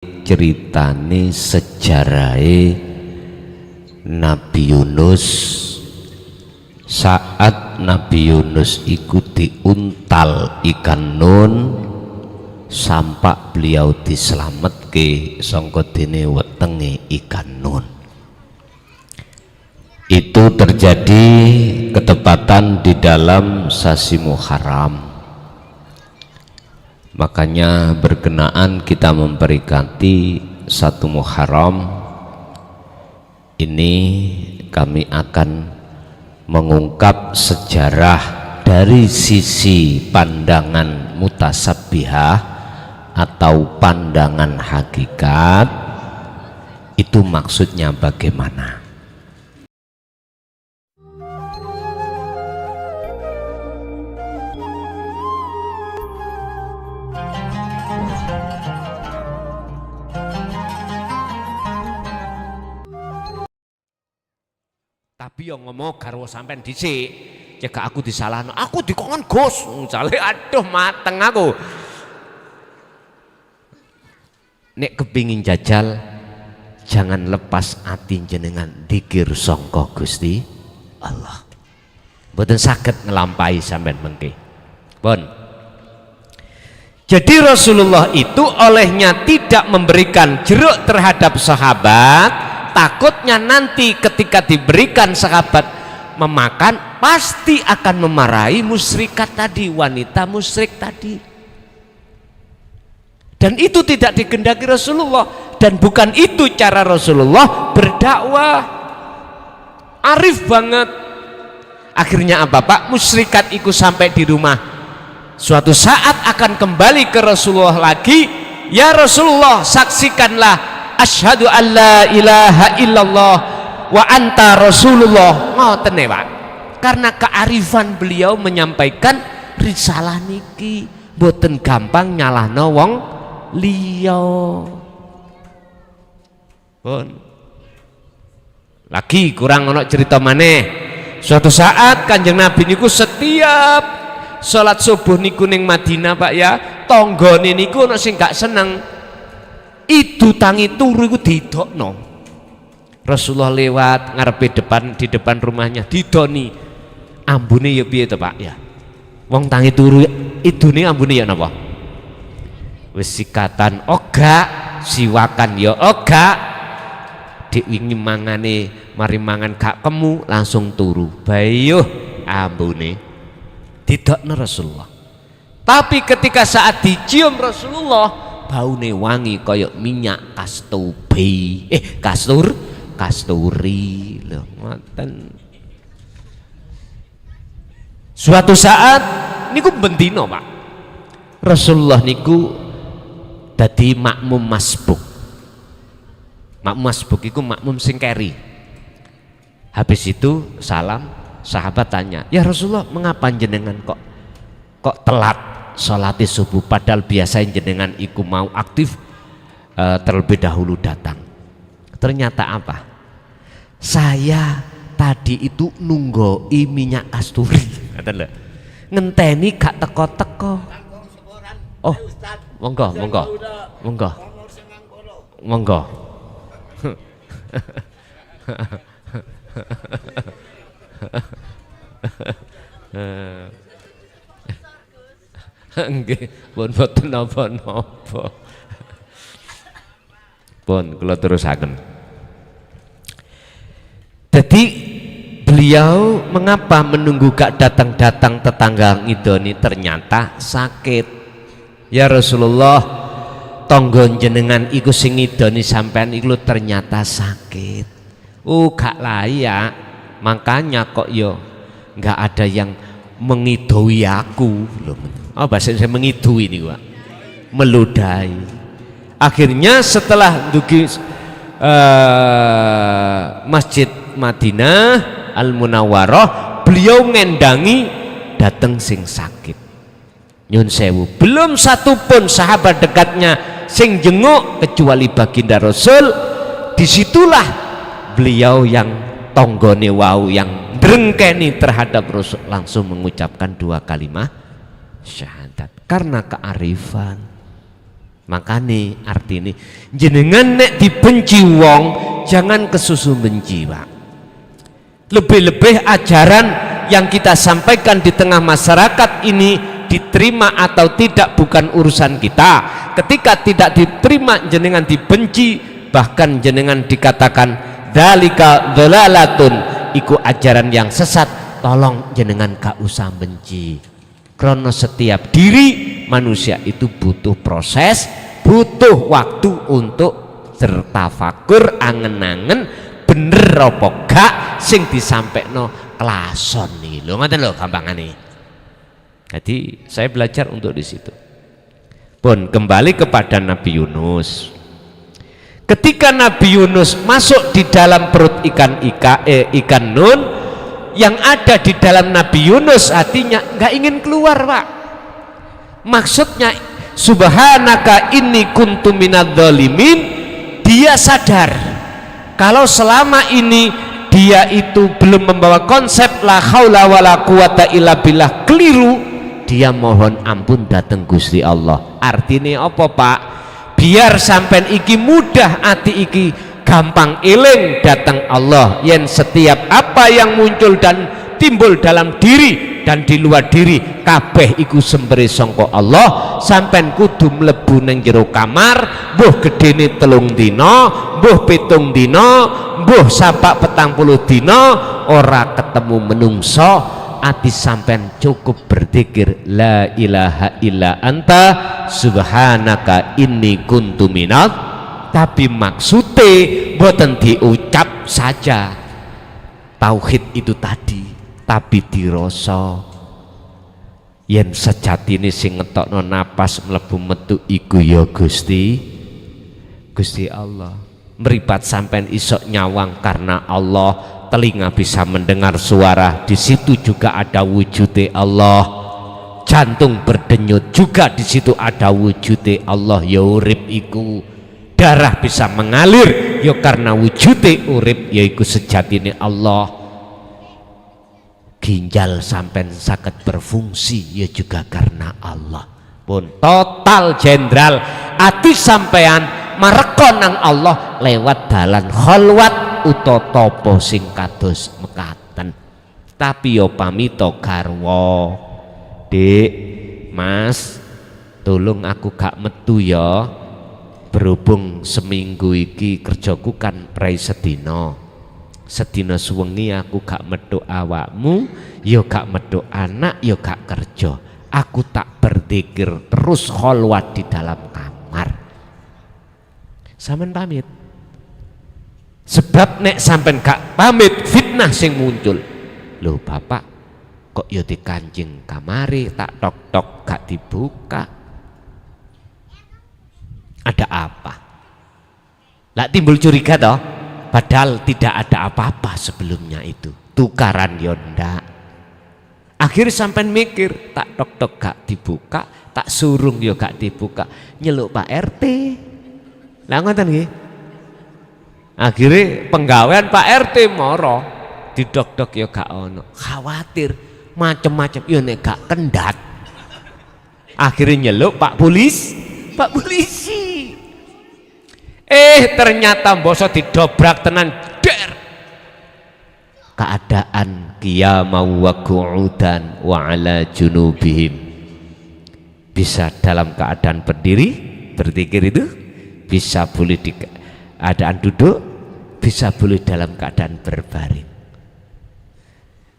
ceritane sejarahe Nabi Yunus saat Nabi Yunus iku diuntal ikan nun sampak beliau dislametke sangka dene wetenge ikan nun. Itu terjadi ketepatan di dalam sasi Muharram. Makanya berkenaan kita memperingati 1 Muharram ini kami akan mengungkap sejarah dari sisi pandangan mutasabbihah atau pandangan hakikat. Itu maksudnya bagaimana? Tapi yang ngomong garwa sampean dhisik, cekak aku disalahno, aku dikongkon Gus, misale aduh mateng aku. Nek kepingin jajal, jangan lepas ati jenengan dikir sangka Gusti Allah. Mboten saged nglampahi sampean mengke. Pun. Jadi Rasulullah itu olehnya tidak memberikan jeruk terhadap sahabat. Takutnya nanti ketika diberikan sahabat memakan pasti akan memarahi musyrikat tadi, wanita musyrik tadi. Dan itu tidak dikehendaki Rasulullah, dan bukan itu cara Rasulullah berdakwah. Arif banget. Akhirnya apa Pak? Musyrikat itu sampai di rumah, suatu saat akan kembali ke Rasulullah lagi. Ya Rasulullah, saksikanlah asyhadu an la ilaha illallah wa anta rasulullah. Ngoten Pak, karena kearifan beliau menyampaikan risalah niki boten gampang nyalahno wong liya. Pun lagi kurang ono cerita maneh. Suatu saat Kanjeng Nabi niku setiap salat subuh niku ning Madinah Pak ya, tanggane niku ono sing gak seneng. Itu tangi turu iku didokno. Rasulullah lewat ngarepe di depan rumahnya didoni. Ambune ya piye to Pak ya? Wong tangi turu idune ambune ya napa? Wis sikatan oga, siwakan ya oga. Dik wingi mangane mari mangan gak kemu langsung turu. Bayuh ambune didokno Rasulullah. Tapi ketika saat dicium Rasulullah, baune wangi koyok minyak kasturi lho ngoten. Suatu saat niku bendino Pak, Rasulullah niku dadi makmum masbuk. Makmum masbuk iku makmum sing keri. Habis itu salam, sahabat tanya, "Ya Rasulullah, mengapa jenengan kok telat sholati subuh, padahal biasa jenengan iku mau aktif terlebih dahulu datang?" Ternyata apa? Saya tadi itu nunggoi minyak kasturi. Ngenteni gak teko-teko. Oh, monggo. Nggih, pun boten napa-napa. Pun kula terusaken. Jadi beliau mengapa menunggu gak datang-datang tetangga ngidoni, ternyata sakit. Ya Rasulullah, tangga jenengan iku sing ngidoni sampean iku ternyata sakit. Gak layak. Makanya kok yo gak ada yang mengidoi aku loh. Oh, bahasa saya mengidui ini Pak, meludahi. Akhirnya setelah dugi Masjid Madinah Al Munawwarah, beliau ngendangi dateng sing sakit. Nyun sewu, belum satupun sahabat dekatnya sing jenguk kecuali baginda Rasul. Disitulah beliau yang tonggone wau yang drengkeni terhadap Rasul langsung mengucapkan 2 kalimat syahadat karena kearifan. Makanya artinya jenengan nek dibenci wong jangan kesusu benci, Pak. Lebih-lebih ajaran yang kita sampaikan di tengah masyarakat ini diterima atau tidak bukan urusan kita. Ketika tidak diterima jenengan dibenci, bahkan jenengan dikatakan dzalika dhalalatun, iku ajaran yang sesat, tolong jenengan gak usah benci. Karena setiap diri manusia itu butuh proses, butuh waktu untuk tertafakur, angen-angen bener apa gak sing disampaikan klason nih lho, ngoten lho gampangane. Jadi saya belajar untuk di situ. Pun kembali kepada Nabi Yunus. Ketika Nabi Yunus masuk di dalam perut ikan nun, yang ada di dalam Nabi Yunus hatinya nggak ingin keluar, Pak. Maksudnya subhanaka inni kuntu minadz-dzalimin, dia sadar kalau selama ini dia itu belum membawa konsep la haula wala quwata illa billah, keliru. Dia mohon ampun datang Gusti Allah. Artinya apa, Pak? Biar sampean iki mudah ati iki gampang eling datang Allah, yen setiap apa yang muncul dan timbul dalam diri dan di luar diri kabeh iku sembere sangka Allah. Sampean kudu mlebu ning jero kamar, mbuh gedene 3 dina, mbuh 7 dina, mbuh sapak 40 dina ora ketemu menungso, ati sampean cukup berzikir la ilaha illa anta subhanaka inni kuntu minadz, tapi maksudnya boten diucap saja tauhid itu tadi, tapi dirasa yen sejatine sing ngetokno napas mlebu metu iku ya Gusti Allah. Meripat sampean isok nyawang karena Allah, telinga bisa mendengar suara, di situ juga ada wujudnya Allah. Jantung berdenyut juga di situ ada wujudnya Allah, ya urip iku. Darah bisa mengalir ya karena wujudnya urip yaiku sejatine Allah. Ginjal sampean saged berfungsi ya juga karena Allah. Pun total jenderal ati sampean marekon nang Allah lewat dalan kholwat uta tapa sing kados mekaten. Tapi yo pamita garwa, Dik, Mas, tolong aku gak metu ya, berhubung seminggu iki kerjaku kan prei sedina suwengi aku gak medhok awakmu, yo gak medhok anak, yo gak kerja, aku tak berzikir terus kholwat di dalam kamar. Sampeyan pamit. Sebab nek sampean gak pamit fitnah sing muncul. Loh Bapak, kok ya dikancing kamare tak tok-tok gak dibuka. Ada apa? Lah timbul curiga toh, padahal tidak ada apa-apa sebelumnya itu. Tukaran yo ndak. Akhirnya sampean mikir, tak tok-tok gak dibuka, tak surung yo gak dibuka. Nyeluk Pak RT. Lah ngoten nggih. Akhirnya penggawean Pak RT moro didok-dok ya gak ono, khawatir macem-macem ya nek gak kendat. Akhirnya nyeluk Pak polisi. Ternyata boso didobrak tenan der. Keadaan qiyamau wa qu'udan wa ala junubihim, bisa dalam keadaan berdiri berzikir itu, bisa boleh di keadaan duduk, bisa boleh dalam keadaan berbaring.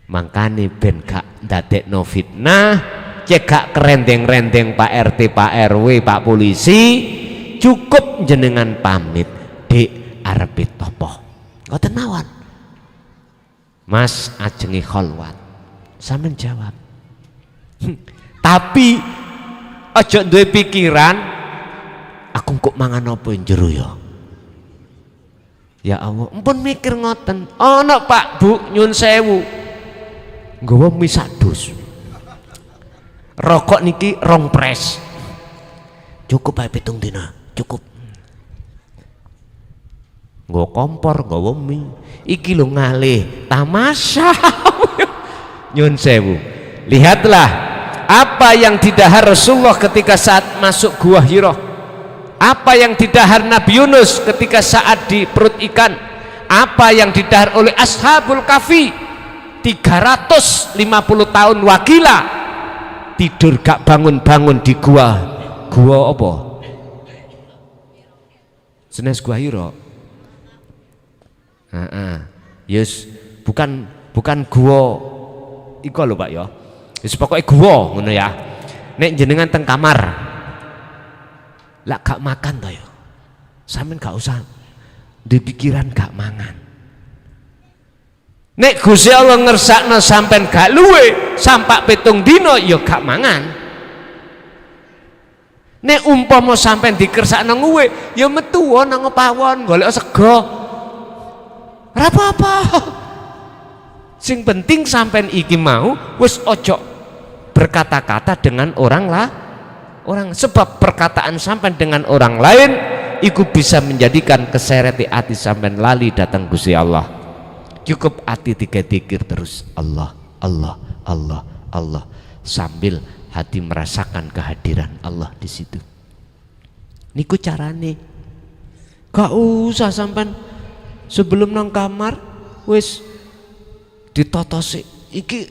Makanya ben gak ndadekno fitnah, cek gak kerendeng-rendeng Pak RT, Pak RW, Pak polisi, cukup jenengan pamit, Dik arepe topo, ngoten mawon, Mas ajengi kholwat, sampeyan jawab. Tapi aja duwe pikiran aku kok mangan apa njero ya. Ya Allah, ampun mikir ngoten. Ono Pak Bu nyun sewu, nggawa mie sadus. Rokok niki 2 pres. Cukup ae 7 dina, cukup. Nggawa kompor, nggawa mie. Iki lho ngalih tamasya. Nyun sewu. Lihatlah apa yang didahar Rasulullah ketika saat masuk Gua Hira. Apa yang didahar Nabi Yunus ketika saat di perut ikan, apa yang didahar oleh Ashabul Kahfi 350 tahun wakila tidur gak bangun-bangun di gua apa? Senes Gua Hiro. Yes, bukan gua iku lho Pak ya. Wis pokoke gua ngono ya. Nek jenengan teng kamar lak gak makan to ya. Sampeyan gak usah di pikiran gak mangan. Nek Gusti Allah ngersakno sampeyan gak luwe sampak 7 dina ya gak mangan. Nek umpama sampeyan dikersakno nguwe ya metu nang pawon golek sego. Ora apa-apa. Sing penting sampeyan iki mau wis ojo berkata-kata dengan orang sebab perkataan sampean dengan orang lain iku bisa menjadikan kesereti hati sampean lali datang Gusti Allah. Cukup hati dikir terus Allah Allah Allah Allah sambil hati merasakan kehadiran Allah di situ. Niku carane. Gak usah sampean sebelum nang kamar wis ditotosi iki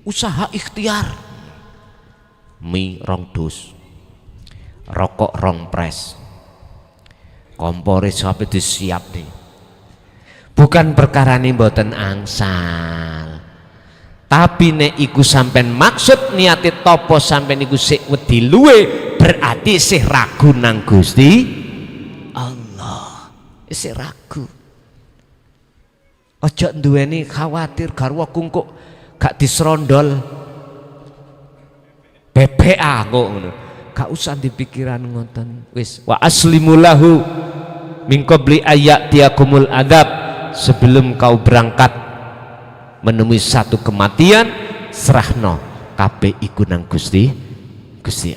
usaha ikhtiar. Mie 2 dus, rokok 2 pres, kompore sampai disiap nih. Bukan perkara ini mboten angsal, tapi nek iku sampean maksud niati topo sampean iku sik wedi luwe, berarti sih ragu nang Gusti Allah, sik ragu. Ojo duweni khawatir garwa kungkuk gak disrondol BPA kok ngono. Gak usah dipikiran ngoten. Wis wa aslimulahu min qabli ayatiakumul adab, sebelum kau berangkat menemui satu kematian serahno kabeh iku nang Gusti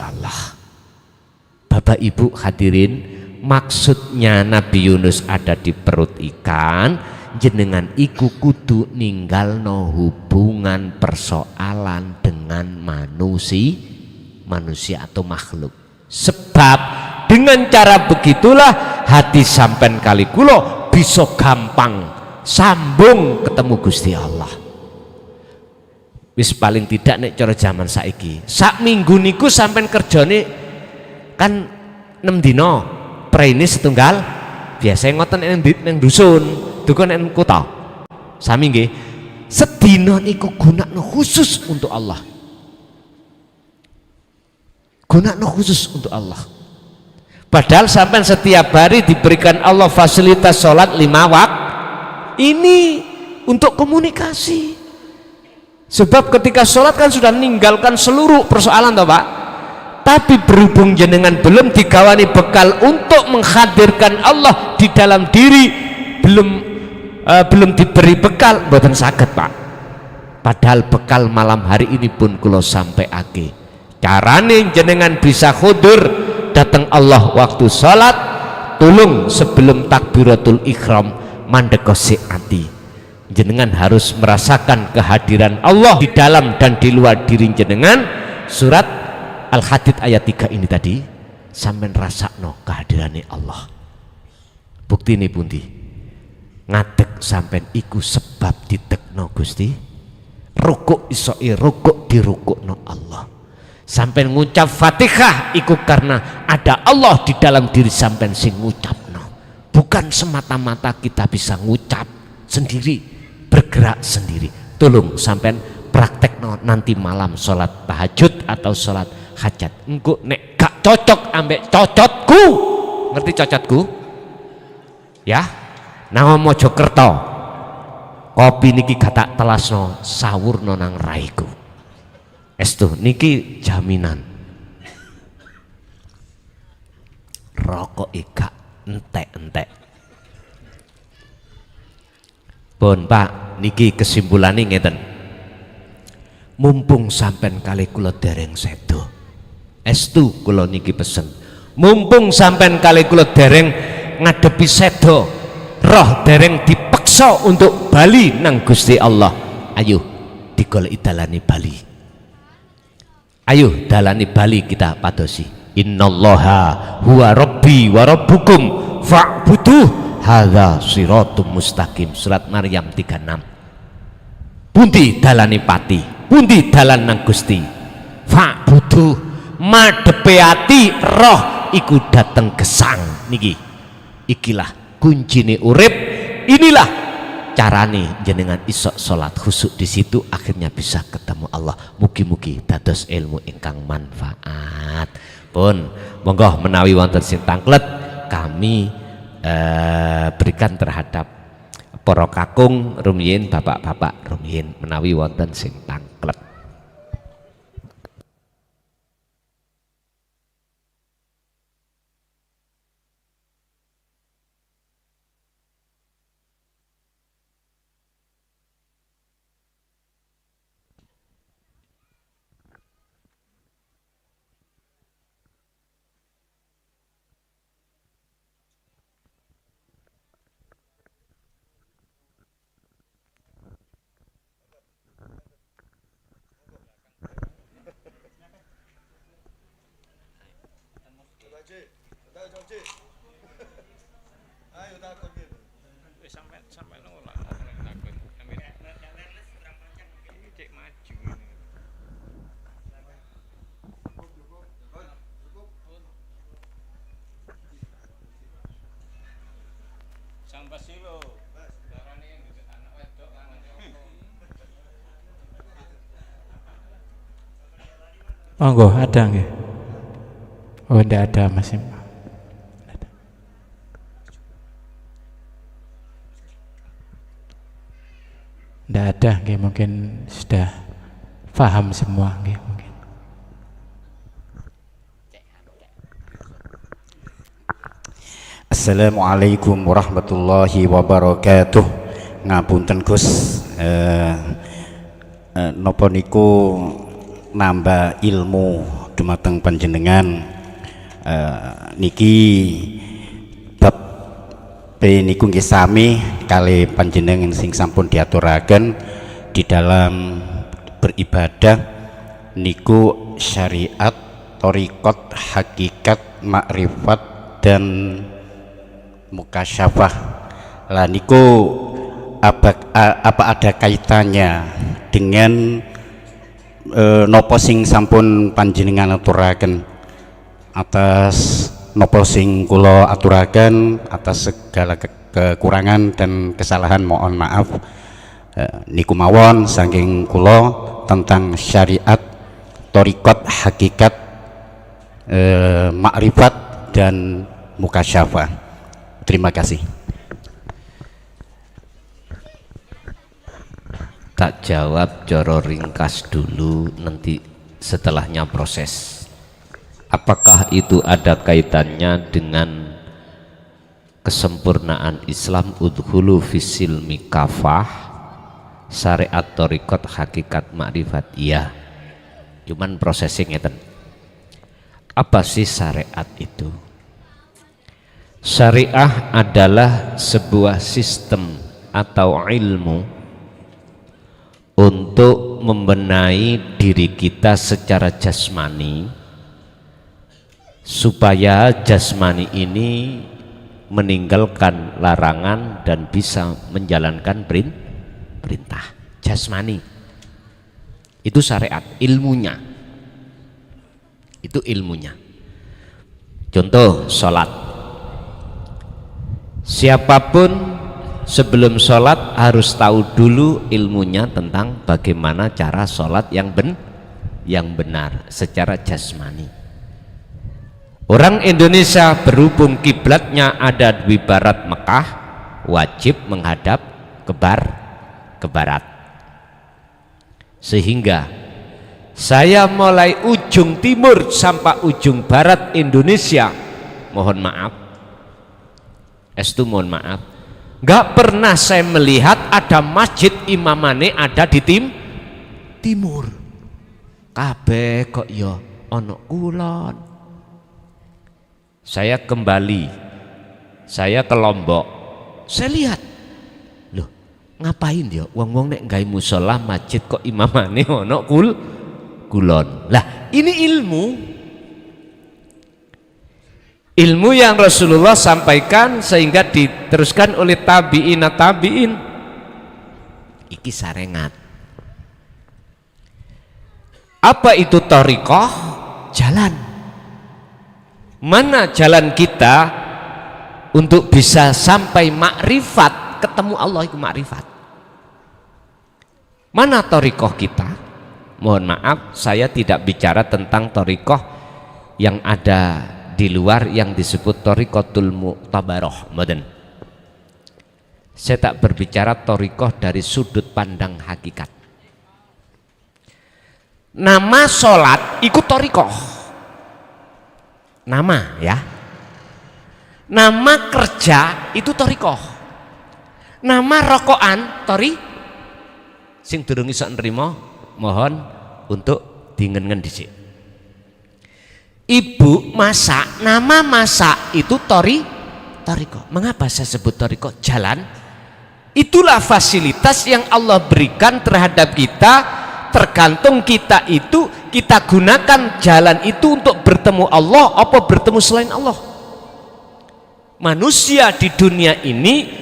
Allah. Bapak Ibu hadirin, maksudnya Nabi Yunus ada di perut ikan, jenengan iku kudu ninggalno hubungan persoalan dengan manusia atau makhluk. Sebab dengan cara begitulah hati sampean kali kula bisa gampang sambung ketemu Gusti Allah. Wis paling tidak nek cara zaman saiki, sak minggu niku sampean kerjane kan 6 dina, prene setunggal. Biasanya ngoten ning dusun, dukun ning kota. Sami nggih. Sedina niku gunakno khusus untuk Allah. Gunakno khusus untuk Allah. Padahal sampai setiap hari diberikan Allah fasilitas sholat 5 waktu. Ini untuk komunikasi. Sebab ketika sholat kan sudah meninggalkan seluruh persoalan toh Pak. Tapi berhubung jenengan belum digawani bekal untuk menghadirkan Allah di dalam diri, belum diberi bekal, mboten saged Pak. Padahal bekal malam hari ini pun kula sampeake. Carane jenengan bisa khudur datang Allah waktu salat, tulung sebelum takbiratul ihram mandekosi ati. Jenengan harus merasakan kehadiran Allah di dalam dan di luar diri jenengan. Surat Al-Hadid ayat 3 ini tadi sampean rasakno kehadirannya Allah. Bukti ini pundi? Ngadeg sampean iku sebab ditekno Gusti. Rukuk isoi rukuk dirukukno Allah. Sampean ngucap Fatihah iku karena ada Allah di dalam diri sampean sing ngucapno. Bukan semata-mata kita bisa ngucap sendiri, bergerak sendiri. Tolong sampean praktekno nanti malam sholat tahajud atau sholat hajat. Engko nek gak cocok ambek cocotku, ngerti cocotku? Ya, nang Mojokerto kopi niki gak telasno sawurno nang raiku. Estu niki jaminan. Rokok gak entek-entek. Pun Pak, niki kesimpulannya ngeten. Mumpung sampean kali kula dereng sedo. Estu kula niki pesen. Mumpung sampean kali kula dereng ngadepi sedo, roh dereng dipeksa untuk bali nang Gusti Allah. Ayo digoleki dalane bali. Ayo dalane bali kita padosi. innallaha huwa rabbi wa rabbukum fa'buduh hadza siratum mustaqim. Surat Maryam 36. Pundi dalane pati, pundi dalan nang Gusti, fa'buduh, madhepe ati roh iku dateng gesang niki. Ikilah kuncine urip, inilah carane jenengan isok salat khusuk di situ, akhirnya bisa ketemu Allah. Mugi-mugi dados ilmu ingkang manfaat. Pun monggo menawi wonten sing tanglet kami berikan terhadap para kakung rumiyin, bapak-bapak rumiyin menawi wonten sing tanglet. Monggo, ada nggih? Oh, tidak ada masih. Tidak ada nggih, mungkin sudah paham semua nggih mungkin. Assalamualaikum warahmatullahi wabarakatuh. Ngapunten Gus, napa niku nambah ilmu dumateng panjenengan. Niki bab niku nggih sami kali panjenengan sing sampun diaturaken di dalam beribadah niku syariat, thariqat, hakikat, makrifat dan mukasyafah. Lah niku apa ada kaitannya dengan nopo sing sampun panjenengan aturaken, atas nopo sing kula aturaken, atas segala kekurangan dan kesalahan mohon maaf. Niku mawon saking kula tentang syariat, thariqat, hakikat, makrifat dan mukasyafah. Terima kasih. Tak jawab coro ringkas dulu, nanti setelahnya proses. Apakah itu ada kaitannya dengan kesempurnaan Islam, udhulu fisilmi kafah, syariat, thariqat, hakikat, makrifat? Iya, cuman prosesnya ngeten. Apa sih syariat itu? Syariah adalah sebuah sistem atau ilmu untuk membenahi diri kita secara jasmani, supaya jasmani ini meninggalkan larangan dan bisa menjalankan perintah. Jasmani itu syariat, ilmunya itu ilmunya. Contoh sholat, siapapun sebelum sholat harus tahu dulu ilmunya tentang bagaimana cara sholat yang benar secara jasmani. Orang Indonesia berhubung kiblatnya ada di barat Mekah, wajib menghadap ke barat. Sehingga saya mulai ujung timur sampai ujung barat Indonesia, mohon maaf, mohon maaf, nggak pernah saya melihat ada masjid imamane ada di timur. Kabeh kok ya ono kulon. Saya kembali, saya ke Lombok, saya lihat, loh ngapain dia wong-wong nek gawe musala masjid kok imamane ono kulon. Lah ini ilmu. ilmu yang Rasulullah sampaikan sehingga diteruskan oleh tabi'in. Iki sarengat. Apa itu thariqah? Jalan. Mana jalan kita untuk bisa sampai makrifat, ketemu Allah itu makrifat. Mana thariqah kita? Mohon maaf, saya tidak bicara tentang thariqah yang ada di luar yang disebut thariqatul mu'tabarah, mboten. Saya tak berbicara thariqah dari sudut pandang hakikat. Nama sholat ikut thariqah, nama ya. Nama kerja itu thariqah. Nama rokokan sing durung iso nrimo mohon untuk dingen-ngen dhisik. Ibu masak, nama masak itu thariqah. Mengapa saya sebut thariqah? Jalan. Itulah fasilitas yang Allah berikan terhadap kita. Tergantung kita itu, kita gunakan jalan itu untuk bertemu Allah apa bertemu selain Allah. Manusia di dunia ini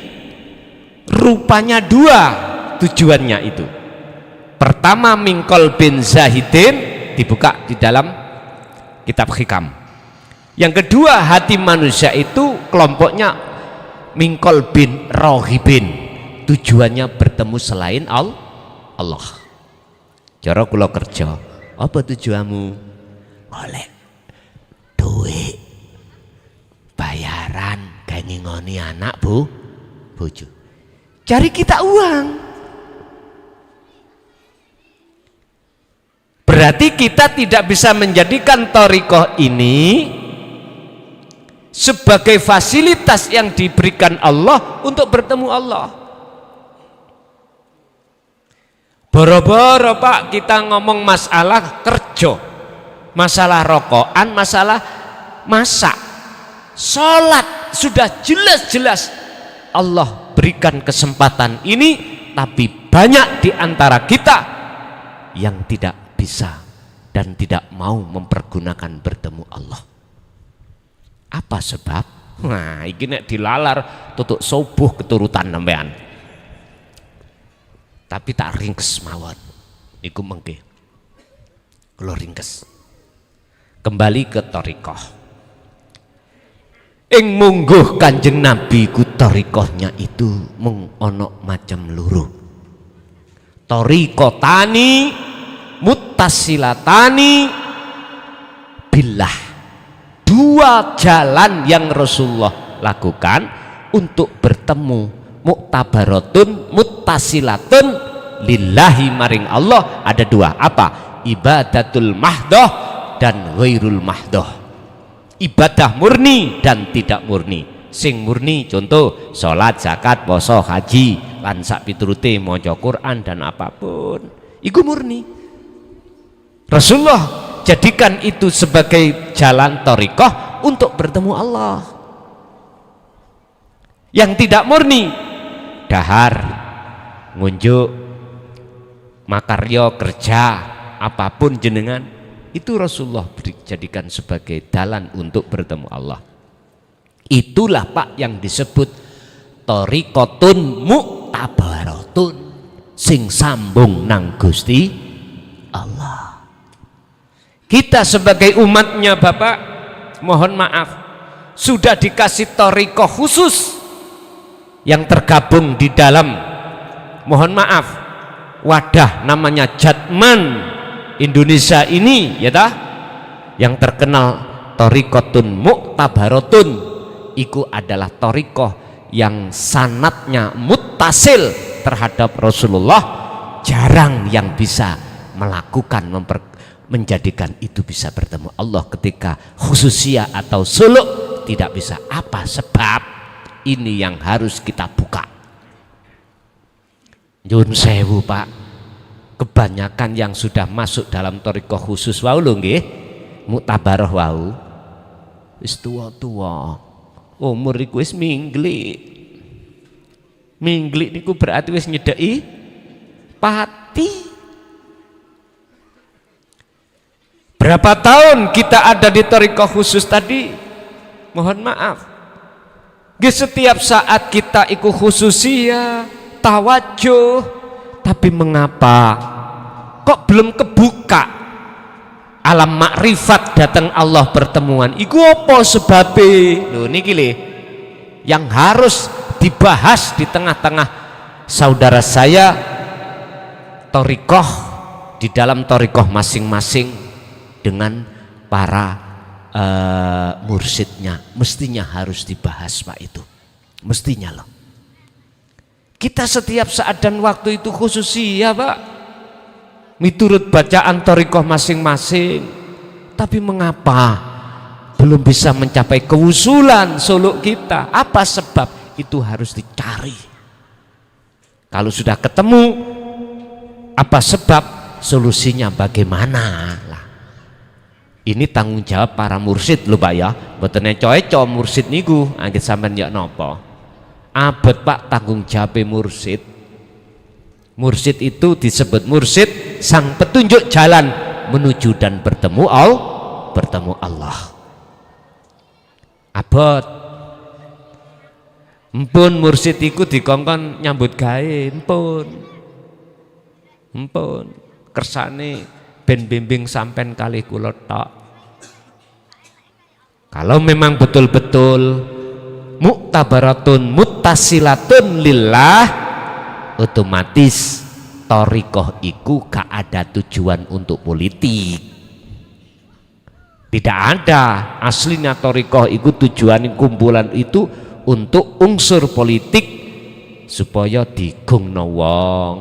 rupanya dua tujuannya itu. Pertama mingkol bin zahidin, dibuka di dalam kitab hikam. Yang kedua hati manusia itu kelompoknya mingkol bin rohibin, tujuannya bertemu selain Allah. Cara kula kerja, apa tujuanmu? Golek duit, bayaran, gawe ngingoni anak bojo. Cari kita uang. Berarti kita tidak bisa menjadikan thariqah ini sebagai fasilitas yang diberikan Allah untuk bertemu Allah. Boro-boro Pak kita ngomong masalah kerja, masalah rokokan, masalah masak, sholat, sudah jelas-jelas Allah berikan kesempatan ini, tapi banyak di antara kita yang tidak bisa dan tidak mau mempergunakan bertemu Allah. Apa sebab? Nah, ini nek dilalar tutuk subuh keturutan sampean. Tapi tak ringkes mawon. Iku mengke. Kula ringkes. Kembali ke thariqah. Ing mungguh Kanjeng Nabi ku thariqahnya itu mung ana macam loro. Thariqatani muttasilatani billah. Dua jalan yang Rasulullah lakukan untuk bertemu, muktabaratun muttasilatun lillahi maring Allah. Ada dua, apa? Ibadatul mahdoh dan ghairul mahdoh. Ibadah murni dan tidak murni. Sing murni contoh sholat, zakat, poso, haji lan sak piturute maca Quran dan apapun, iku murni. Rasulullah jadikan itu sebagai jalan thariqah untuk bertemu Allah. Yang tidak murni, dahar, ngunjuk, makaryo, kerja, apapun jenengan, itu Rasulullah jadikan sebagai jalan untuk bertemu Allah. Itulah Pak yang disebut thariqatun mu'tabaratun, sing sambung nang Gusti Allah. Kita sebagai umatnya Bapak, mohon maaf, sudah dikasih thariqah khusus yang tergabung di dalam, mohon maaf, wadah namanya Jatman Indonesia ini, ya dah, yang terkenal thariqatun mu'tabaratun, itu adalah thariqah yang sanatnya muttasil terhadap Rasulullah. Jarang yang bisa melakukan menjadikan itu bisa bertemu Allah ketika khususiyah atau suluk tidak bisa. Apa sebab? Ini yang harus kita buka. Nyun sewu Pak, kebanyakan yang sudah masuk dalam thariqah khusus wau lho nggih, muktabarah wau, wis tua-tua, umur iku wis mingglik. Mingglik niku berarti wis nyedeki pati. Berapa tahun kita ada di thariqah khusus tadi? mohon maaf. Nggih, setiap saat kita ikut khususia, tawajuh, tapi mengapa kok belum kebuka alam makrifat datang Allah pertemuan? Iku apa sebabe? Lho niki le yang harus dibahas di tengah-tengah saudara saya thariqah, di dalam thariqah masing-masing dengan para mursyidnya. Mestinya harus dibahas Pak, itu mestinya loh. Kita setiap saat dan waktu itu khususia Pak, miturut bacaan thariqah masing-masing, tapi mengapa belum bisa mencapai kewusulan suluk kita? Apa sebab? Itu harus dicari. Kalau sudah ketemu apa sebab, solusinya bagaimana lah. Ini tanggung jawab para mursyid lho Pak ya. Mboten coe-coe mursyid niku anggit sampean ya napa. Abot Pak tanggung jawab mursyid. Mursyid itu disebut mursyid sang petunjuk jalan menuju dan bertemu Allah. Abot. Empun mursyid iku dikongkon nyambut gawe, empun. Kersane ben bimbing sampean kalih kula tok. Kalau memang betul-betul muktabaratun muttasilatun lillah, otomatis thariqah iku gak ada tujuan untuk politik. Tidak ada. Aslinya thariqah iku tujuan kumpulan itu untuk unsur politik, supaya digungno wong,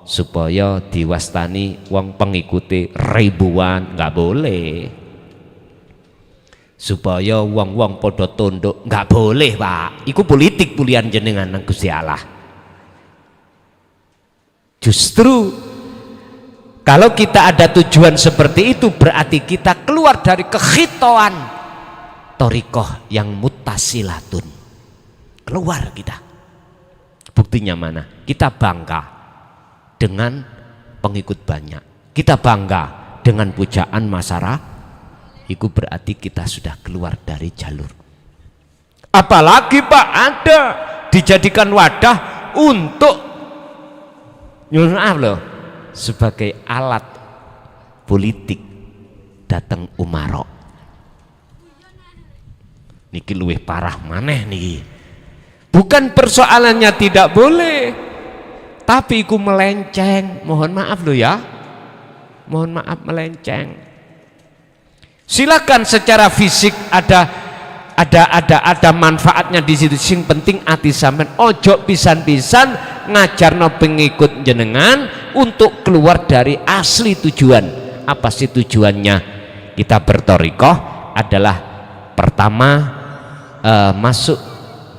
supaya diwastani wong pengikuti ribuan, nggak boleh. Supaya wong-wong podo tunduk, nggak boleh Pak. Iku politik pulian jenengan nang Gusti Allah. Justru kalau kita ada tujuan seperti itu, berarti kita keluar dari kekhitoan thariqah yang muttasilatun. Keluar kita. Buktinya mana? Kita bangga dengan pengikut banyak, kita bangga dengan pujaan masyarakat, itu berarti kita sudah keluar dari jalur. Apalagi Pak ada dijadikan wadah untuk nyuruh maaf loh, sebagai alat politik datang umaro. Niki luwih parah maneh niki. Bukan persoalannya tidak boleh, tapi iku melenceng. Mohon maaf loh ya, mohon maaf melenceng. Silakan secara fisik ada manfaatnya di situ. Sing penting ati sampean ojo pisan-pisan ngajarno pengikut jenengan untuk keluar dari asli tujuan. Apa sih tujuannya kita berthariqah? Adalah pertama masuk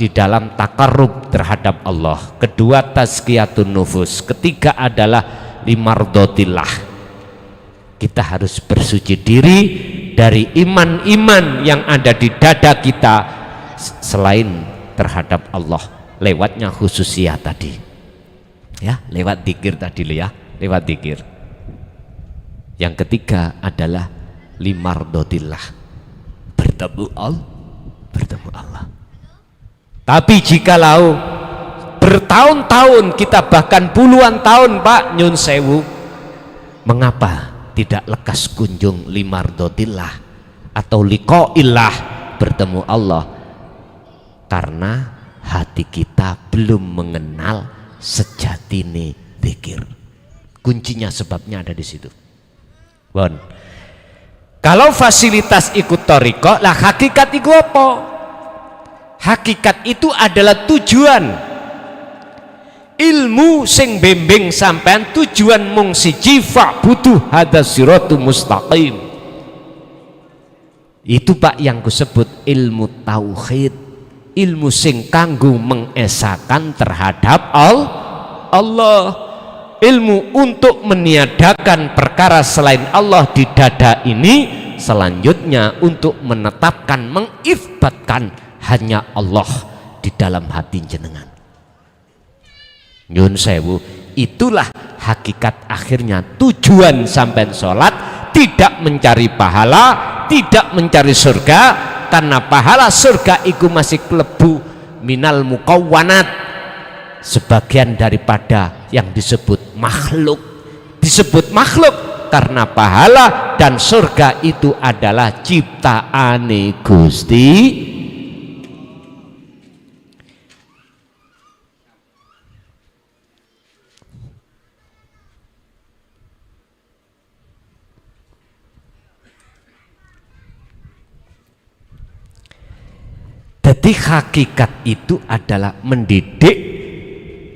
di dalam takarrub terhadap Allah, kedua tazkiyatun nufus, ketiga adalah limardotillah. Kita harus bersuci diri dari iman-iman yang ada di dada kita selain terhadap Allah, lewatnya khususiyah tadi ya, lewat dzikir tadi ya, lewat dzikir. Yang ketiga adalah limardotillah, bertemu Allah. Tapi jikalau bertahun-tahun, kita bahkan puluhan tahun Pak nyun sewu, mengapa tidak lekas kunjung limardotillah atau liqa'illah, bertemu Allah? Karena hati kita belum mengenal sejatine dzikir. Kuncinya, sebabnya ada di situ. Bon. Kalau fasilitas ikut thariqah, lah hakikat iku apa? Hakikat itu adalah tujuan. Ilmu sing bimbing sampean tujuan mung siji, fa'budu hadza siratul mustaqim. Itu Pak yang kusebut ilmu tauhid, ilmu sing kanggo mengesakan terhadap Allah, ilmu untuk meniadakan perkara selain Allah di dada ini. Selanjutnya untuk menetapkan, mengisbatkan hanya Allah di dalam hati jenengan. Nyun sewu, itulah hakikat akhirnya tujuan sampai sholat. Tidak mencari pahala, tidak mencari surga, karena pahala surga iku masih klebu minal mukawwanat, sebagian daripada yang disebut makhluk. Disebut makhluk karena pahala dan surga itu adalah ciptaane Gusti. Jadi hakikat itu adalah mendidik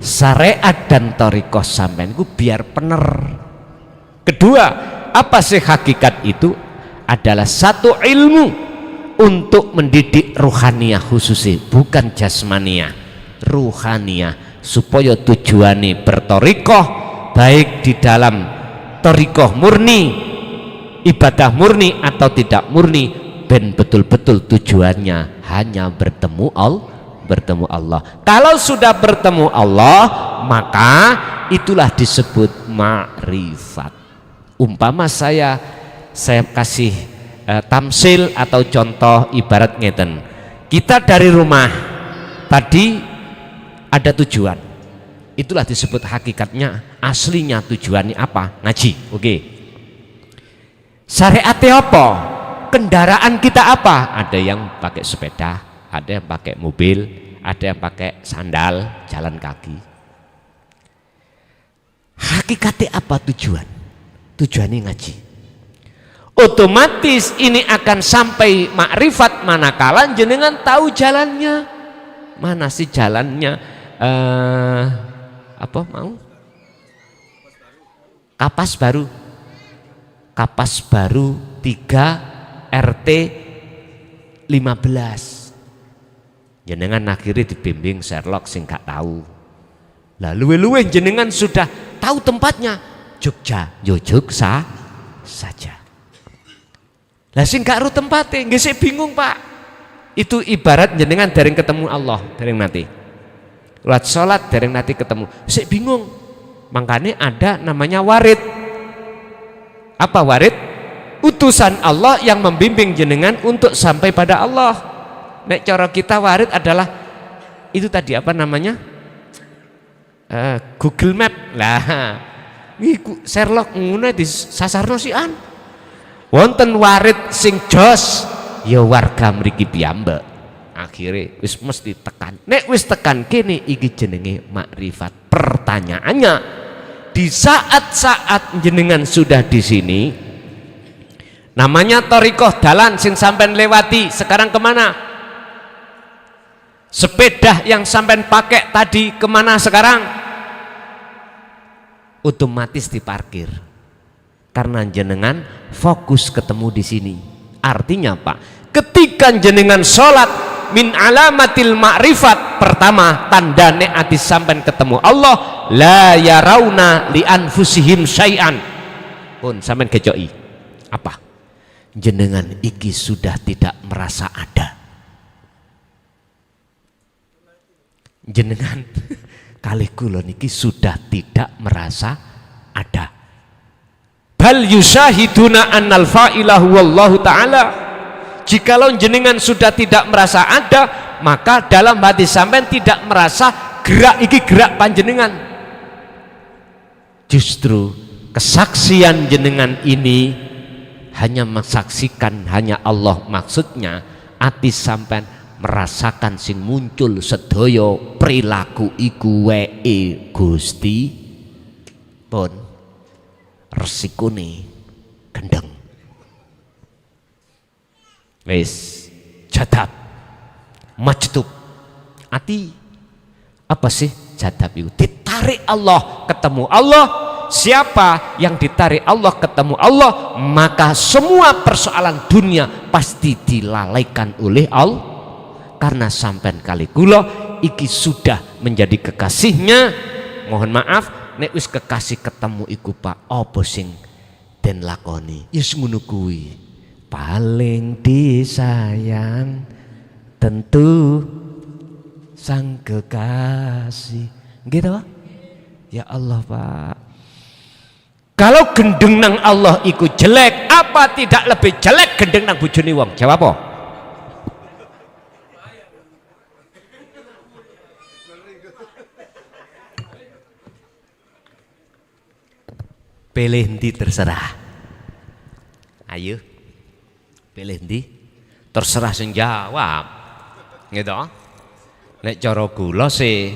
syariat dan thariqah sampean ku biar bener. Kedua, apa sih hakikat itu? Adalah satu ilmu untuk mendidik ruhaniyah khususnya, bukan jasmaniyah, ruhaniyah, supaya tujuannya berthariqah baik di dalam thariqah murni, ibadah murni atau tidak murni, ben betul-betul tujuannya hanya bertemu Allah. Kalau sudah bertemu Allah, maka itulah disebut ma'rifat. Umpama saya kasih tamsil atau contoh ibarat ngeten. Kita dari rumah tadi ada tujuan. Itulah disebut hakikatnya, aslinya tujuannya apa? Ngaji. Oke. Syariatnya apa? Kendaraan kita apa? Ada yang pakai sepeda, ada yang pakai mobil, ada yang pakai sandal, jalan kaki. Hakikatnya apa tujuan? Tujuannya ngaji. Otomatis ini akan sampai makrifat manakala jenengan tahu jalannya. Mana sih jalannya? Apa mau? Kapas baru. Kapas baru 3 RT 15. Jenengan akhirnya dibimbing Sherlock sing gak tahu. Lah luwe-luwe jenengan sudah tahu tempatnya. Jogja, Jogja saja. Lah sing gak ro tempate, nggih sik bingung, Pak. Itu ibarat jenengan dereng ketemu Allah, dereng nanti. Lewat salat dereng nanti ketemu. Sik bingung. Makanya ada namanya warid. Apa warid? Utusan Allah yang membimbing jenengan untuk sampai pada Allah. Nek cara kita warid adalah itu tadi apa namanya? Google Map lah. Iku Sherlock ngono disasarno sian. Wonten warid sing jos ya warga mriki piyambak. Akhire wis mesti tekan. Nek wis tekan kene iki jenenge makrifat. Pertanyaannya, di saat-saat jenengan sudah di sini, namanya thariqah dalan sing sampean lewati, sekarang kemana? Sepeda yang sampean pakai tadi kemana sekarang? Otomatis diparkir karena jenengan fokus ketemu di sini. Artinya Pak, ketika jenengan sholat min alamatil ma'rifat, pertama tandane ati sampean ketemu Allah, la yarawna li anfusihim syai'an. Pun sampean kecoki apa? Jenengan iki sudah tidak merasa ada. Jenengan kali kula niki sudah tidak merasa ada. Bal yusyahiduna annal fa'ilahu wallahu ta'ala. Jikalau jenengan sudah tidak merasa ada, maka dalam hati sampean tidak merasa gerak iki gerak panjenengan. Justru kesaksian jenengan ini hanya mensaksikan hanya Allah, maksudnya ati sampean merasakan sing muncul sedaya perilaku iku wae Gusti pun resikone gendeng. Wis jadab majdub. Ati apa sih jadab itu? Ditarik Allah, ketemu Allah. Siapa yang ditarik Allah ketemu Allah, maka semua persoalan dunia pasti dilalaikan oleh Allah. Karena sampean kali kula iki sudah menjadi kekasihnya. Mohon maaf nek wis kekasih ketemu iku Pak, apa sing den lakoni? Ya ngono kuwi. Paling disayang tentu sang kekasih. Nggih ta, Pak? Ya Allah, Pak. Kalau gendeng nang Allah iku jelek, apa tidak lebih jelek gendeng nang bojone wong? Jawab apa? Pilih ndi terserah. Ayo. Pilih ndi? Terserah sing jawab. Gitu. Nek cara kula sih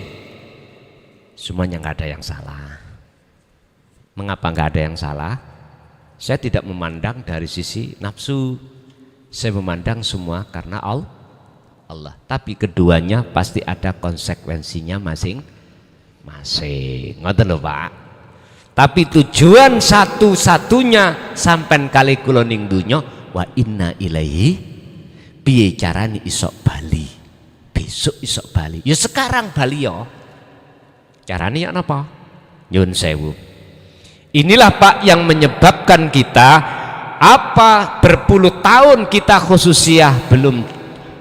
semuanya nggak ada yang salah. Mengapa nggak ada yang salah? Saya tidak memandang dari sisi nafsu. Saya memandang semua karena Allah. Tapi keduanya pasti ada konsekuensinya masing-masing. Ngoten lho, Pak. Tapi tujuan satu-satunya sampean kali kula ning donya wa inna ilaihi piye carane isok bali. Besok isok bali. Ya sekarang bali ya. Carane ya napa? Nyun sewu. Inilah Pak yang menyebabkan kita apa berpuluh tahun kita khususiyah belum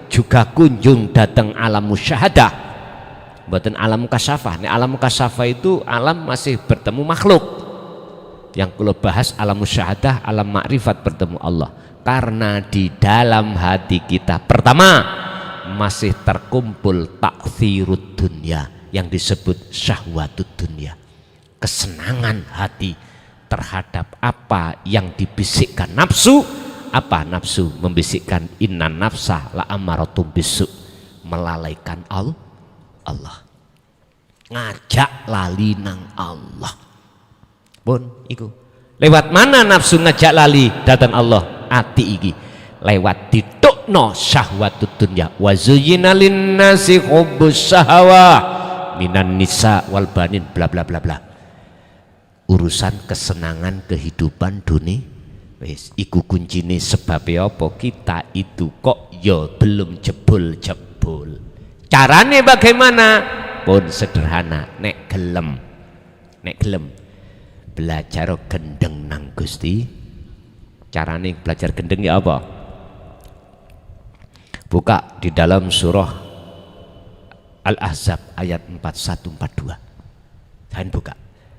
juga kunjung datang alam musyahadah. Buatan alam kasyafah. Nih alam kasyafah itu alam masih bertemu makhluk. Yang kalau bahas alam musyahadah, alam makrifat bertemu Allah. Karena di dalam hati kita pertama masih terkumpul takthirud dunya yang disebut syahwatud dunya. Kesenangan hati terhadap apa yang dibisikkan nafsu. Apa nafsu? Membisikkan inna nafsa la amaratum bisu, melalaikan Allah, ngajak lali nang Allah. Pun iku lewat mana nafsu ngajak lali datang Allah? Ati iki lewat ditukno syahwatud dunya. Wa zuyyina linnasi hubbus syahawah minan nisa wal banin bla bla bla bla. Urusan kesenangan kehidupan dunia wis iku kuncine. Sebabnya apa? Kita itu kok ya belum jebul-jebul. Carane bagaimana? Pun sederhana. Nek gelem belajar gendeng nang Gusti. Carane belajar gendeng ya apa? Buka di dalam surah Al-Ahzab ayat 4142. Kalian buka.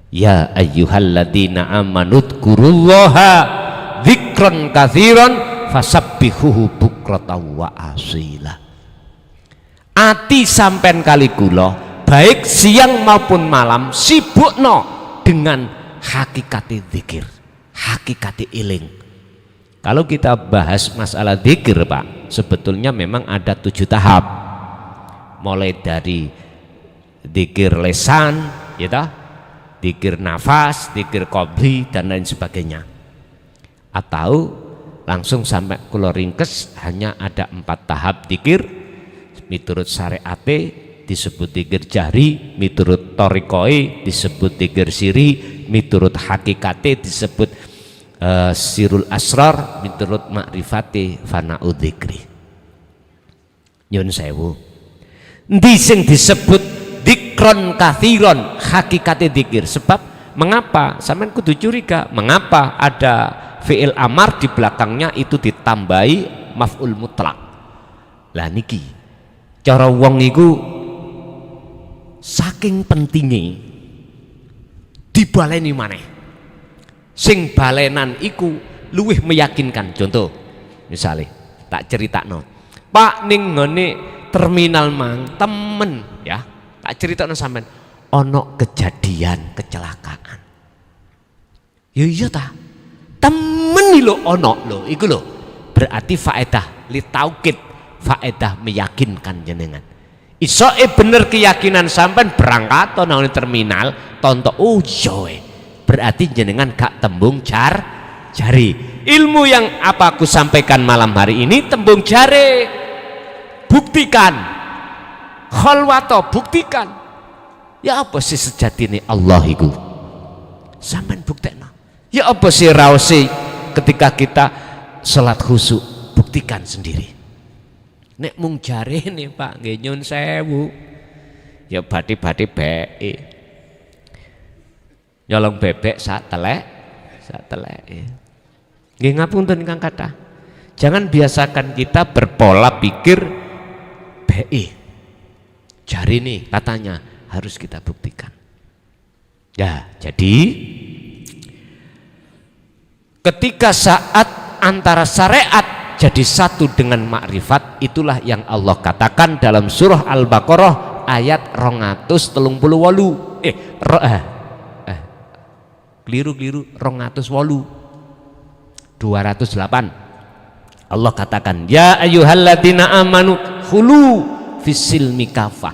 Ya ayyuhalladzina amanu dzkurullaha dzikran katsiran fasabbihuhu bukratan wa asila. Ati sampean kali kula baik siang maupun malam sibukno dengan hakikati zikir, hakikati iling. Kalau kita bahas masalah zikir Pak, sebetulnya memang ada 7 tahap. Mulai dari zikir lesan, ya, zikir nafas, zikir qabli dan lain sebagainya. Atau langsung sampai kula ringkes hanya ada 4 tahap zikir. Miturut syariate disebut zikir jahri, miturut torikoi disebut zikir siri, miturut hakikate disebut sirul asrar, miturut makrifate fana'u dzikri. Nyun sewu. Endi sing disebut dzikron katsiron, hakikate zikir? Sebab mengapa sampean kudu curiga, mengapa ada fi'il amar di belakangnya itu ditambahi maf'ul mutlak. Lah niki cara wong iku saking pentingnya dibaleni maneh. Sing balenan iku luwih meyakinkan. Contoh misalnya tak ceritakno, Pak ning ngene terminal mang temen ya, tak ceritakno sampean ono kejadian kecelakaan. Ya iya ta, temen lho ono lho iku lho. Berarti faedah li taukid, faedah meyakinkan jenengan. Isoke bener keyakinan sampean berangkat nang terminal tonton oh iya berarti jenengan gak tembung jari. Ilmu yang apa aku sampaikan malam hari ini tembung jare. Buktikan. Khalwato buktikan. Ya apa sih sejatine Allah iku? Sampean buktekno. Ya apa sih raose ketika kita salat khusyuk? Buktikan sendiri. Nek mung jare nih Pak nggih nyun sewu. Ya bati-bati beke. Nyolong bebek sak telek ya. Nggih ngapunten Kang Kathah. Jangan biasakan kita berpola pikir beke. Jari nih katanya harus kita buktikan. Ya, jadi ketika saat antara syariat jadi satu dengan makrifat, itulah yang Allah katakan dalam surah Al-Baqarah ayat 238 keliru 208 Allah katakan ya ayyuhalladzina amanu khulu fisilmi kafah.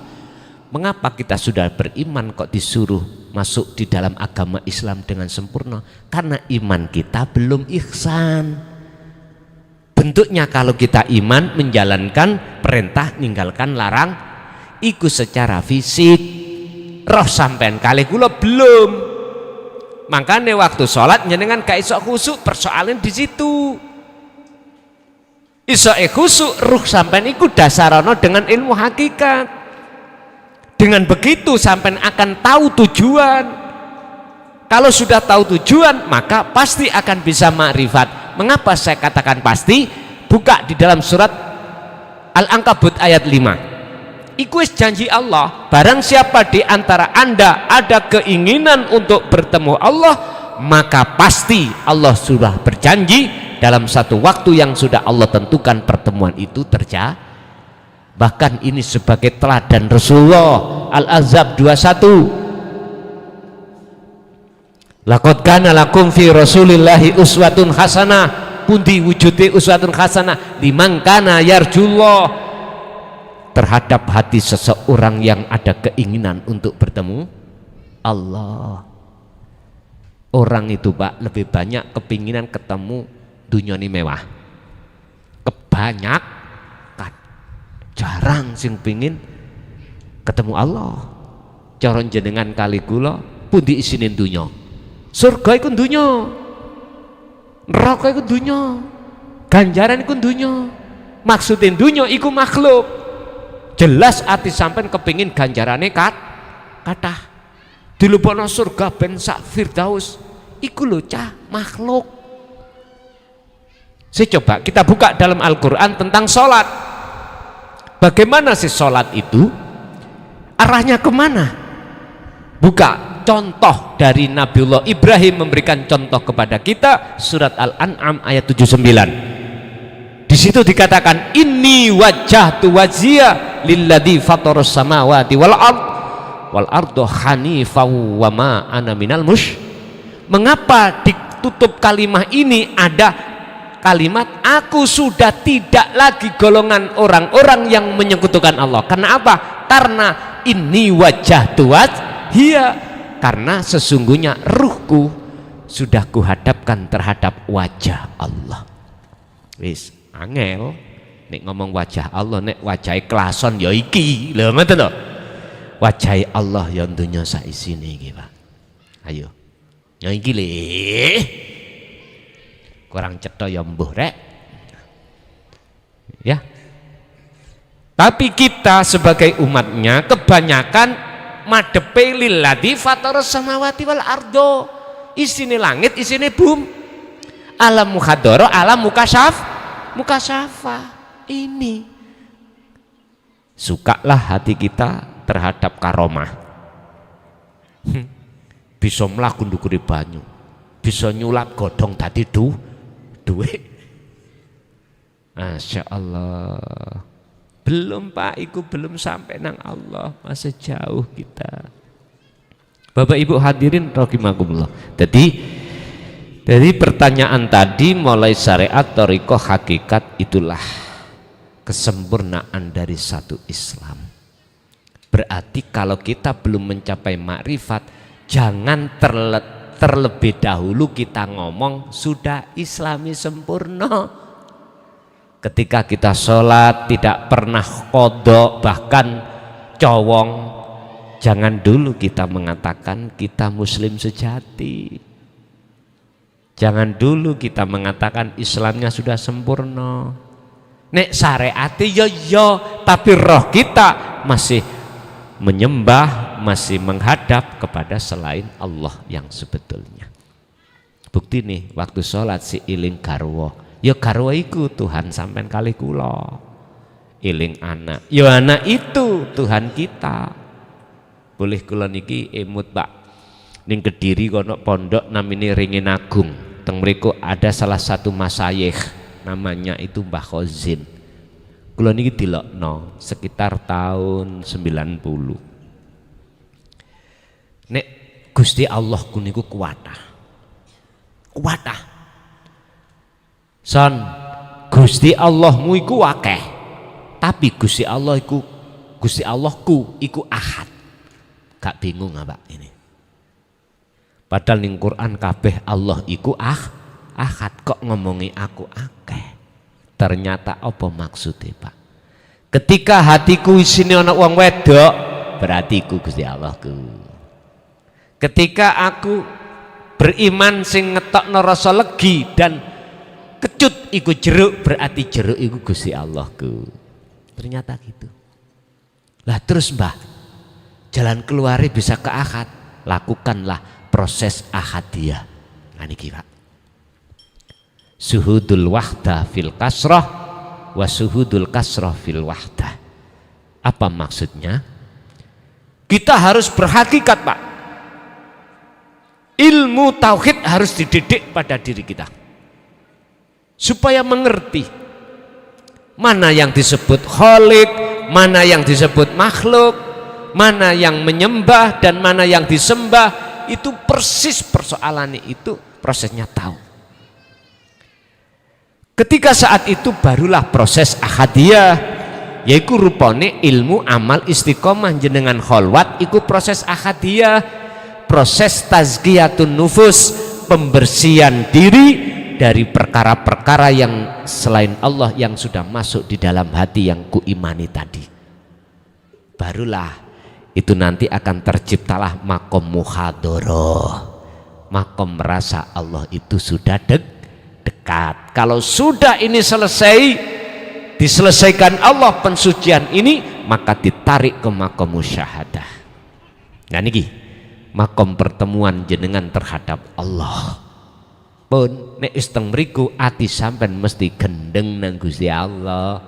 Mengapa kita sudah beriman kok disuruh masuk di dalam agama Islam dengan sempurna? Karena iman kita belum ihsan. Bentuknya kalau kita iman menjalankan perintah ninggalkan larang iku secara fisik. Roh sampean kalih kula belum. Makanya waktu sholat jenengan gak iso khusuk, persoalan di situ. Iso khusuk ruh sampean iku dasarana dengan ilmu hakikat. Dengan begitu sampean akan tahu tujuan. Kalau sudah tahu tujuan maka pasti akan bisa makrifat. Mengapa saya katakan pasti? Buka di dalam surat Al-Ankabut ayat 5. Iku janji Allah, barang siapa di antara Anda ada keinginan untuk bertemu Allah, maka pasti Allah sudah berjanji dalam satu waktu yang sudah Allah tentukan pertemuan itu terjadi. Bahkan ini sebagai teladan Rasulullah. Al-Ahzab 21. Laqad kana lakum fi Rasulillahi uswatun hasanah. Pundi wujude uswatun hasanah liman kana yarjullah. Terhadap hati seseorang yang ada keinginan untuk bertemu Allah. Orang itu Pak lebih banyak kepinginan ketemu dunia ini mewah. Kebanyakan. Jarang sing pingin ketemu Allah. Cara jenengan kali kula pundi isine dunya. Surga iku dunya. Neraka iku dunya. Ganjaran iku dunya. Maksudin dunya iku makhluk. Jelas ati sampean kepingin ganjarane kathah. Dilebokno surga ben sak firdaus. Iku lho cah makhluk. Saya coba kita buka dalam Al-Qur'an tentang sholat. Bagaimana sih sholat itu? Arahnya kemana? Buka contoh dari Nabiullah Ibrahim memberikan contoh kepada kita surat Al-An'am ayat 79. Di situ dikatakan inni wajjahtu wajhiya lilladzi fataras samawati wal ardu hanifan wa ma ana minal Mengapa ditutup kalimat ini ada kalimat aku sudah tidak lagi golongan orang-orang yang menyekutukan Allah. Karena apa? Karena inni wajjahtu wajhiya, karena sesungguhnya ruhku sudah kuhadapkan terhadap wajah Allah. Wis angel nek ngomong wajah Allah, nek wajah klason ya iki lho, ngoten lho. Wajah Allah ya dunya sak isine iki Pak. Ayo ya iki le kurang cetha ya mbuh rek ya. Tapi kita sebagai umatnya kebanyakan madepe lilladzi fataras samawati wal ardo. Isine langit isine alam muhadara alam mukasyafa. Ini sukalah hati kita terhadap karomah. Bisa mlaku ndukure banyu, bisa nyulap godhong dadi duit. Masya Allah. Belum Pak, iku belum sampai nang Allah, masih jauh kita. Bapak Ibu hadirin rahimakumullah. Jadi pertanyaan tadi mulai syariat, thariqah, hakikat, itulah kesempurnaan dari satu Islam. Berarti kalau kita belum mencapai makrifat, jangan terlebih dahulu kita ngomong sudah Islami sempurna. Ketika kita sholat tidak pernah qadha bahkan cowong, jangan dulu kita mengatakan kita muslim sejati. Jangan dulu kita mengatakan Islamnya sudah sempurna. Nek syariat ya, tapi roh kita masih menyembah, masih menghadap kepada selain Allah yang sebetulnya. Bukti nih waktu sholat si iling garwa, ya garwa iku Tuhan sampean kali kula. Iling anak, ya anak itu Tuhan kita. Boleh kula niki emut Pak, ning Kediri kono pondok namine Ringin Agung. Teng mriku ada salah satu masayikh namanya itu Mbah Khozin. Kula niki dilokno sekitar tahun 90. Nek Gusti Allah ku niku kuwatah. Kuwatah. Son, Gusti Allahmu iku akeh. Tapi Gusti Allahku iku ahad. Gak bingung apa ini? Padahal ning Quran kabeh Allah iku ahad, kok ngomongi aku akeh. Ternyata apa maksudnya, Pak? Ketika hatiku isine ana wong wedok, berarti iku Gusti Allahku. Ketika aku beriman sing ngetokno rasa legi dan kecut iku jeruk, berarti jeruk iku Gusti Allahku. Ternyata gitu. Lah terus Mbah, jalan keluarnya bisa ke ahad, lakukanlah proses ahadiyah. Nah niki Pak. Suhudul wahdah fil kasrah wa suhudul kasrah fil wahdah. Apa maksudnya? Kita harus berhakikat, Pak. Ilmu tauhid harus dididik pada diri kita supaya mengerti mana yang disebut khalik, mana yang disebut makhluk, mana yang menyembah dan mana yang disembah. Itu persis persoalannya, itu prosesnya tahu. Ketika saat itu barulah proses ahadiyah, yaitu rupane ilmu amal istiqomah jenengan kholwat, iku proses ahadiyah, proses tazkiyatun nufus, pembersihan diri dari perkara-perkara yang selain Allah yang sudah masuk di dalam hati yang kuimani tadi. Barulah itu nanti akan terciptalah makom muhadoroh, makom merasa Allah itu sudah dekat. Kalau sudah ini selesai, diselesaikan Allah pensucian ini, maka ditarik ke makom musyahadah. Nah niki makom pertemuan jenengan terhadap Allah. Pun nek isteng mriku ati sampean mesti gendeng nang Gusti Allah.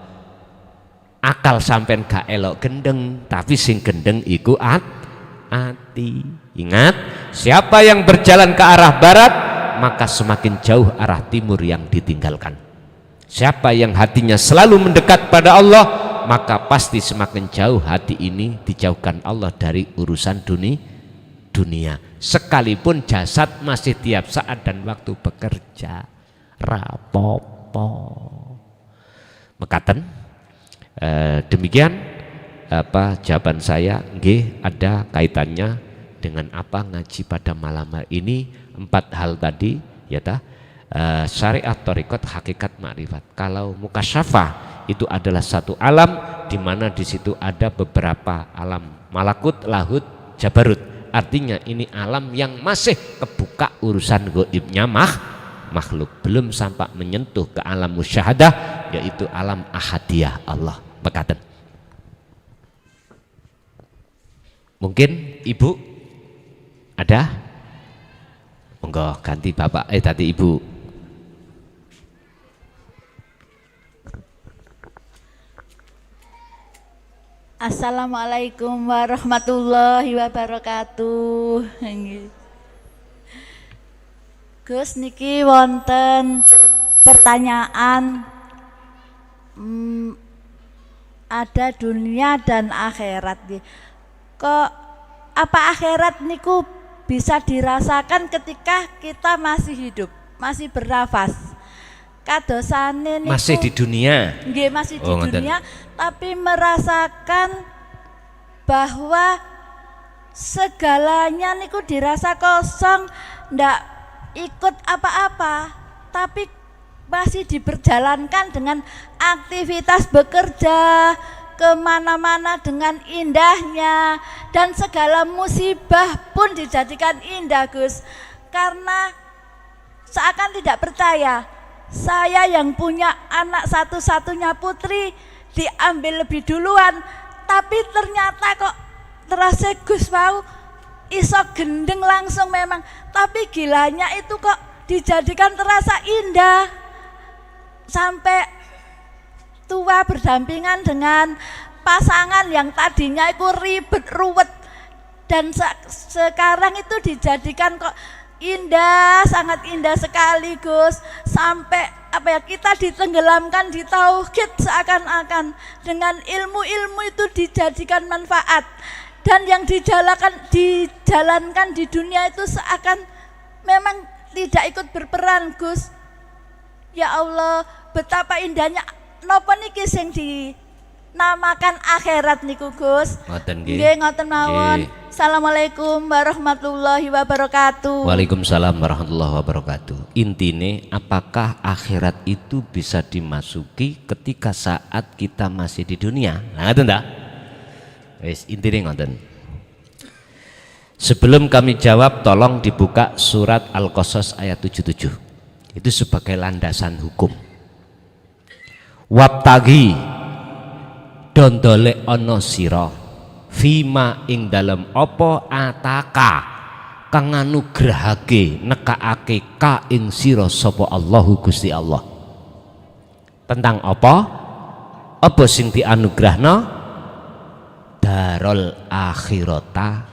Akal sampean gak elok gendeng, tapi sing gendeng iku ati. Ingat, siapa yang berjalan ke arah barat, maka semakin jauh arah timur yang ditinggalkan. Siapa yang hatinya selalu mendekat pada Allah, maka pasti semakin jauh hati ini dijauhkan Allah dari urusan dunia. Sekalipun jasad masih tiap saat dan waktu bekerja, rapopo. Mekaten demikian jawaban saya. Nggih, ada kaitannya dengan apa ngaji pada malam hari ini. 4 hal tadi ya ta, syariat, thariqat, hakikat, makrifat. Kalau mukasyafah itu adalah satu alam di mana di situ ada beberapa alam, malakut, lahut, jabarut. Artinya ini alam yang masih kebuka urusan gaibnya makhluk, belum sampai menyentuh ke alam musyahadah, yaitu alam ahadiyah Allah. Bekaten. Mungkin Ibu ada? Monggo ganti Bapak, tadi Ibu. Assalamualaikum warahmatullahi wabarakatuh. Gus niki wonten pertanyaan, ada dunia dan akhirat. Kok apa akhirat niku bisa dirasakan ketika kita masih hidup, masih bernafas? Kadosane niku masih di dunia. Nggih, masih di dunia, tapi merasakan bahwa segalanya niku dirasa kosong, ndak ikut apa-apa, tapi masih diperjalankan dengan aktivitas bekerja kemana-mana dengan indahnya, dan segala musibah pun dijadikan indah, Gus. Karena seakan tidak percaya, saya yang punya anak satu-satunya putri diambil lebih duluan, tapi ternyata kok terasa Gus mau iso gendeng langsung memang, tapi gilanya itu kok dijadikan terasa indah sampai tua berdampingan dengan pasangan yang tadinya itu ribet ruwet, dan sekarang itu dijadikan kok indah, sangat indah sekali, Gus. Sampai kita ditenggelamkan di tauhid seakan-akan dengan ilmu-ilmu itu dijadikan manfaat, dan yang dijalankan di dunia itu seakan memang tidak ikut berperan, Gus. Ya Allah, betapa indahnya napa niki sing dinamakan akhirat niku, Gus. Ngoten nggih. Nggih, ngoten mawon. Nggih. Assalamualaikum warahmatullahi wabarakatuh. Waalaikumsalam warahmatullahi wabarakatuh. Intine, apakah akhirat itu bisa dimasuki ketika saat kita masih di dunia? Nah, ngoten ta? Wis intine ngoten. Sebelum kami jawab, tolong dibuka surat Al-Qasas ayat 77. Itu sebagai landasan hukum. Wabtagi dondole ono sira fima ing dalem apa ataka kang anugrahake nekakake ka ing sira sapa Allahu Gusti Allah. Tentang apa? Apa sing dianugrahna? Darul akhirata,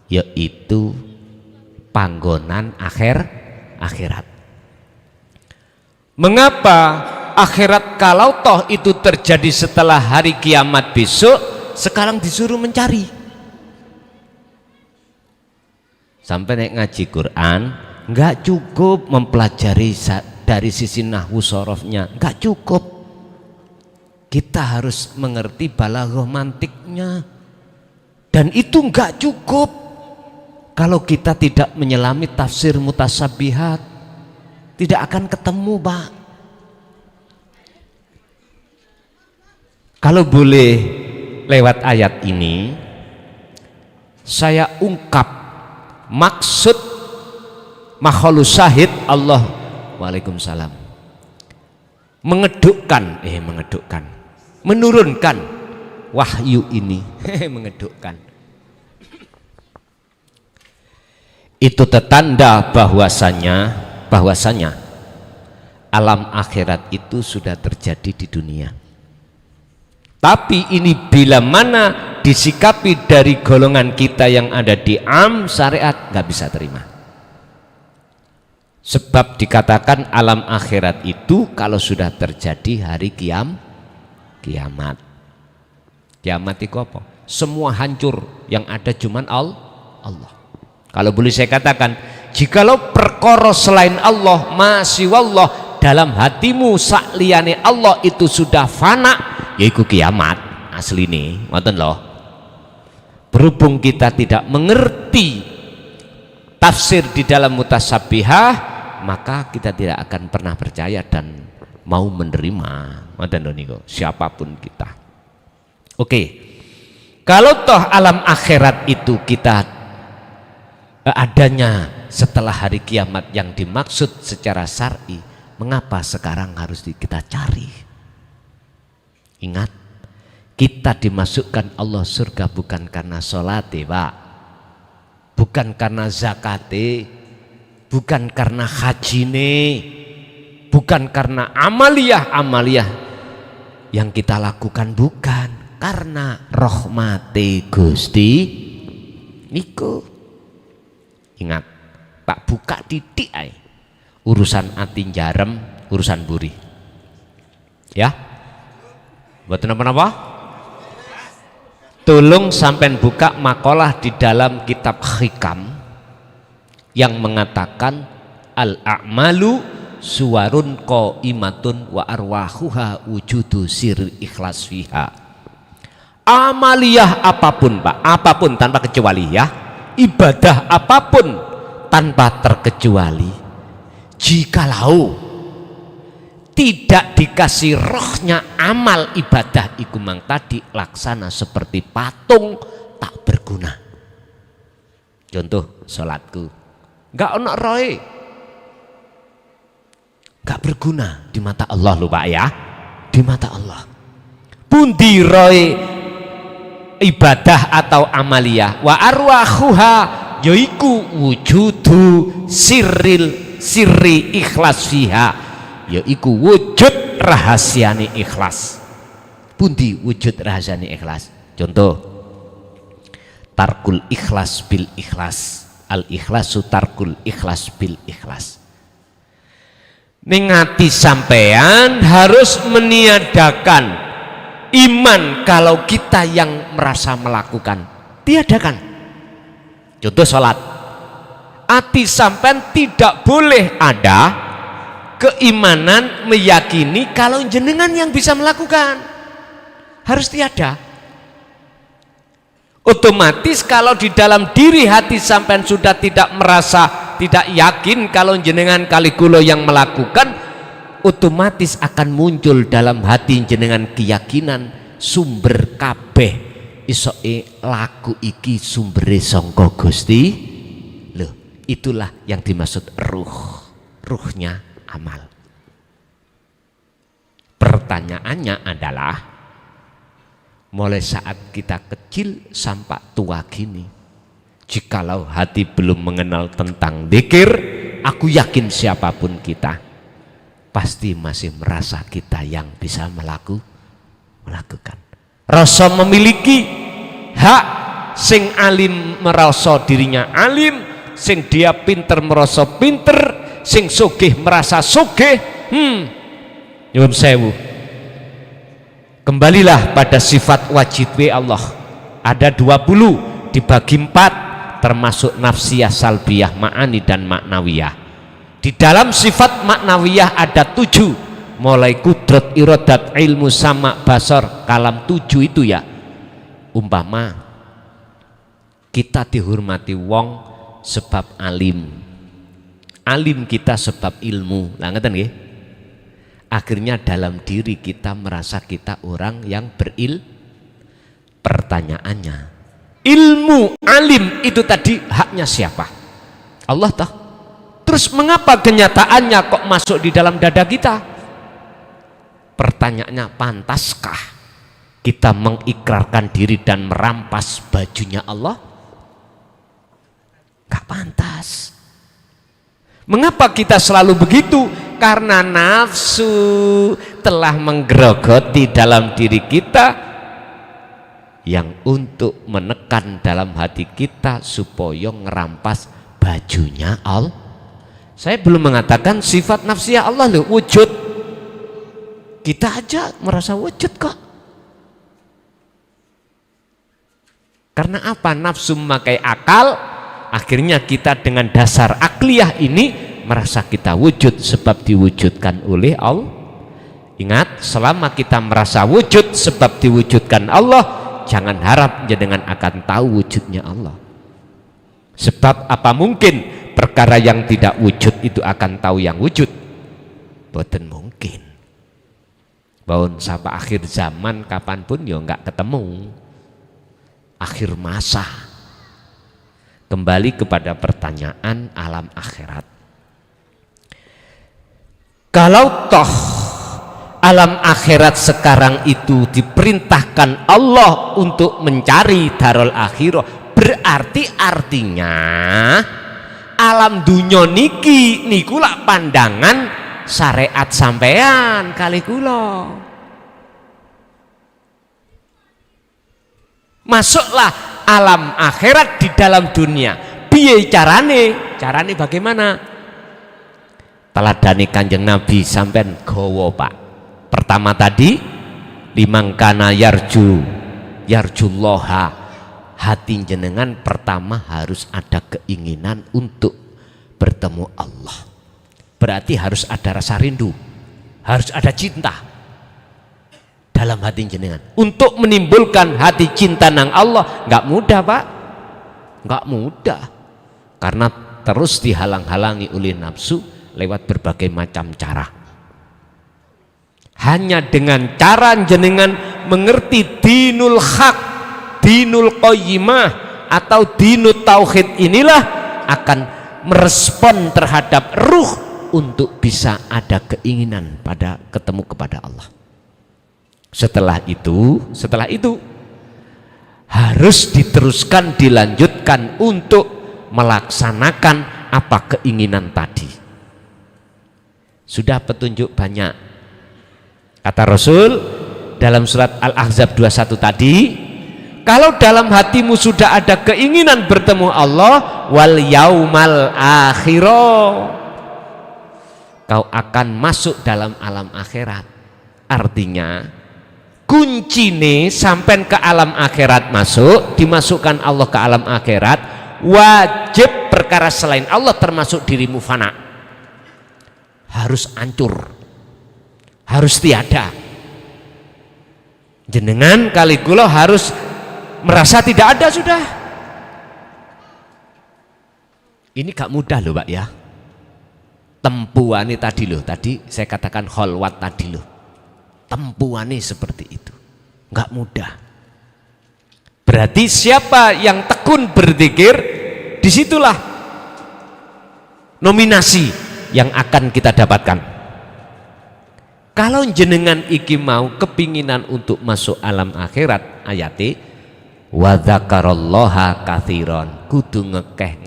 yaitu panggonan akhirat. Mengapa akhirat kalau toh itu terjadi setelah hari kiamat besok, sekarang disuruh mencari? Sampai naik ngaji Quran nggak cukup mempelajari dari sisi nahwu sorofnya, nggak cukup. Kita harus mengerti balaghah mantiknya, dan itu nggak cukup kalau kita tidak menyelami tafsir mutasabihat, tidak akan ketemu, Pak. Kalau boleh lewat ayat ini saya ungkap maksud makhluk syahid Allah. Waalaikumsalam. Menurunkan wahyu ini. Mengedukkan. Itu tertanda bahwasanya alam akhirat itu sudah terjadi di dunia. Tapi ini bila mana disikapi dari golongan kita yang ada di syariat, nggak bisa terima. Sebab dikatakan alam akhirat itu kalau sudah terjadi hari kiamat. Kiamat itu apa? Semua hancur, yang ada cuman Allah. Kalau boleh saya katakan, jikalau perkara selain Allah masih wallah dalam hatimu sakliyane Allah itu sudah fana, yaitu kiamat asli nih, ngoten loh. Berhubung kita tidak mengerti tafsir di dalam mutasabihah, maka kita tidak akan pernah percaya dan mau menerima, ngoten lho niku, siapapun kita. Oke. Kalau toh alam akhirat itu kita adanya setelah hari kiamat yang dimaksud secara syar'i, mengapa sekarang harus kita cari? Ingat, kita dimasukkan Allah surga bukan karena sholat, Pak, bukan karena zakate, bukan karena hajine, bukan karena amaliyah yang kita lakukan, bukan karena rahmati Gusti niku. Ingat, tak buka titik ae. Urusan ati jarem, urusan buri. Ya. Mboten napa-napa? Tolong sampean buka makalah di dalam kitab Hikam yang mengatakan al-a'malu suwarun qaimatun wa arwahuha wujudu sir ikhlas fiha. Amaliyah apapun, Pak, apapun tanpa kecuali ya. Ibadah apapun tanpa terkecuali, jikalau tidak dikasih rohnya amal ibadah iku mang tadi laksana seperti patung tak berguna. Contoh sholatku nggak ono roe, nggak berguna di mata Allah lho Pak ya, di mata Allah. Pundi roe ibadah atau amaliyah wa arwahuha yaiku wujudu sirri ikhlas fiha, yaiku wujud rahasiane ikhlas. Pundi wujud rahasiane ikhlas? Contoh, tarkul ikhlas bil ikhlas, al ikhlasu tarkul ikhlas bil ikhlas. ning ati sampean harus meniadakan iman kalau kita yang merasa melakukan. Tiadakan. Contoh sholat, ati sampean tidak boleh ada keimanan meyakini kalau jenengan yang bisa melakukan, harus tiada. Otomatis kalau di dalam diri hati sampean sudah tidak merasa, tidak yakin kalau jenengan kali kula yang melakukan, otomatis akan muncul dalam hati jenengan keyakinan sumber kabeh isoke laku iki sumbere sangka Gusti. Loh, itulah yang dimaksud ruhnya amal. Pertanyaannya adalah, mulai saat kita kecil sampai tua gini, jikalau hati belum mengenal tentang dzikir, aku yakin siapapun kita pasti masih merasa kita yang bisa melakukan. Rasa memiliki hak, sing alim merasa dirinya alim, sing dia pinter merasa pinter, sing sugih merasa sugih. Nyuwun sewu, kembalilah pada sifat wajib Allah. Ada 20 dibagi 4, termasuk nafsiyah, salbiyah, ma'ani dan maknawiyah. Di dalam sifat maknawiyah ada 7, mulai kudrat, iradat, ilmu, sama, basar, kalam. 7 itu ya. Umpama kita dihormati wong sebab alim, alim kita sebab ilmu, lah ngeten nggih. Akhirnya dalam diri kita merasa kita orang yang pertanyaannya, ilmu alim itu tadi haknya siapa? Allah toh. Terus mengapa kenyataannya kok masuk di dalam dada kita? Pertanyaannya, pantaskah kita mengikrarkan diri dan merampas bajunya Allah? Gak pantas. Mengapa kita selalu begitu? Karena nafsu telah menggerogoti dalam diri kita yang untuk menekan dalam hati kita supaya ngerampas bajunya Allah. Saya belum mengatakan sifat nafsiyah Allah loh, wujud. Kita aja merasa wujud kok. Karena apa? Nafsu memakai akal, akhirnya kita dengan dasar akliyah ini merasa kita wujud sebab diwujudkan oleh Allah. Ingat, selama kita merasa wujud sebab diwujudkan Allah, jangan harap jenengan akan tahu wujudnya Allah. Sebab apa mungkin perkara yang tidak wujud itu akan tahu yang wujud? Boten mungkin. Bahwa sampai akhir zaman kapanpun ya nggak ketemu. Akhir masa. Kembali kepada pertanyaan alam akhirat. Kalau toh alam akhirat sekarang itu diperintahkan Allah untuk mencari darul akhirah, berarti artinya alam dunya niki niku lak pandangan syariat sampean kali kula. Masuklah alam akhirat di dalam dunia. Piye carane? Carane bagaimana? Teladani Kanjeng Nabi sampean gawa, Pak. Pertama tadi, limangkana yarjullaha, hati jenengan pertama harus ada keinginan untuk bertemu Allah. Berarti harus ada rasa rindu, harus ada cinta dalam hati jenengan. Untuk menimbulkan hati cinta nang Allah nggak mudah, Pak, nggak mudah, karena terus dihalang-halangi oleh nafsu lewat berbagai macam cara. Hanya dengan cara jenengan mengerti dinul haq, dinul qayyimah atau dinul tauhid, inilah akan merespon terhadap ruh untuk bisa ada keinginan pada ketemu kepada Allah. Setelah itu harus diteruskan, dilanjutkan untuk melaksanakan apa keinginan tadi. Sudah petunjuk banyak. Kata Rasul dalam surat Al-Ahzab 21 tadi, kalau dalam hatimu sudah ada keinginan bertemu Allah, wal yaumal akhirah, kau akan masuk dalam alam akhirat. Artinya kuncine sampai ke alam akhirat masuk, dimasukkan Allah ke alam akhirat, wajib perkara selain Allah termasuk dirimu fana, harus hancur, harus tiada. Jenengan kali kula harus merasa tidak ada sudah. Ini gak mudah loh Pak ya. Tempuane tadi loh, tadi saya katakan kholwat tadi loh. Tempuane seperti itu, gak mudah. Berarti siapa yang tekun berzikir, disitulah nominasi yang akan kita dapatkan. Kalau jenengan iki mau kepinginan untuk masuk alam akhirat, ayati wa dzakarallaha katsiran, kudu ngekeh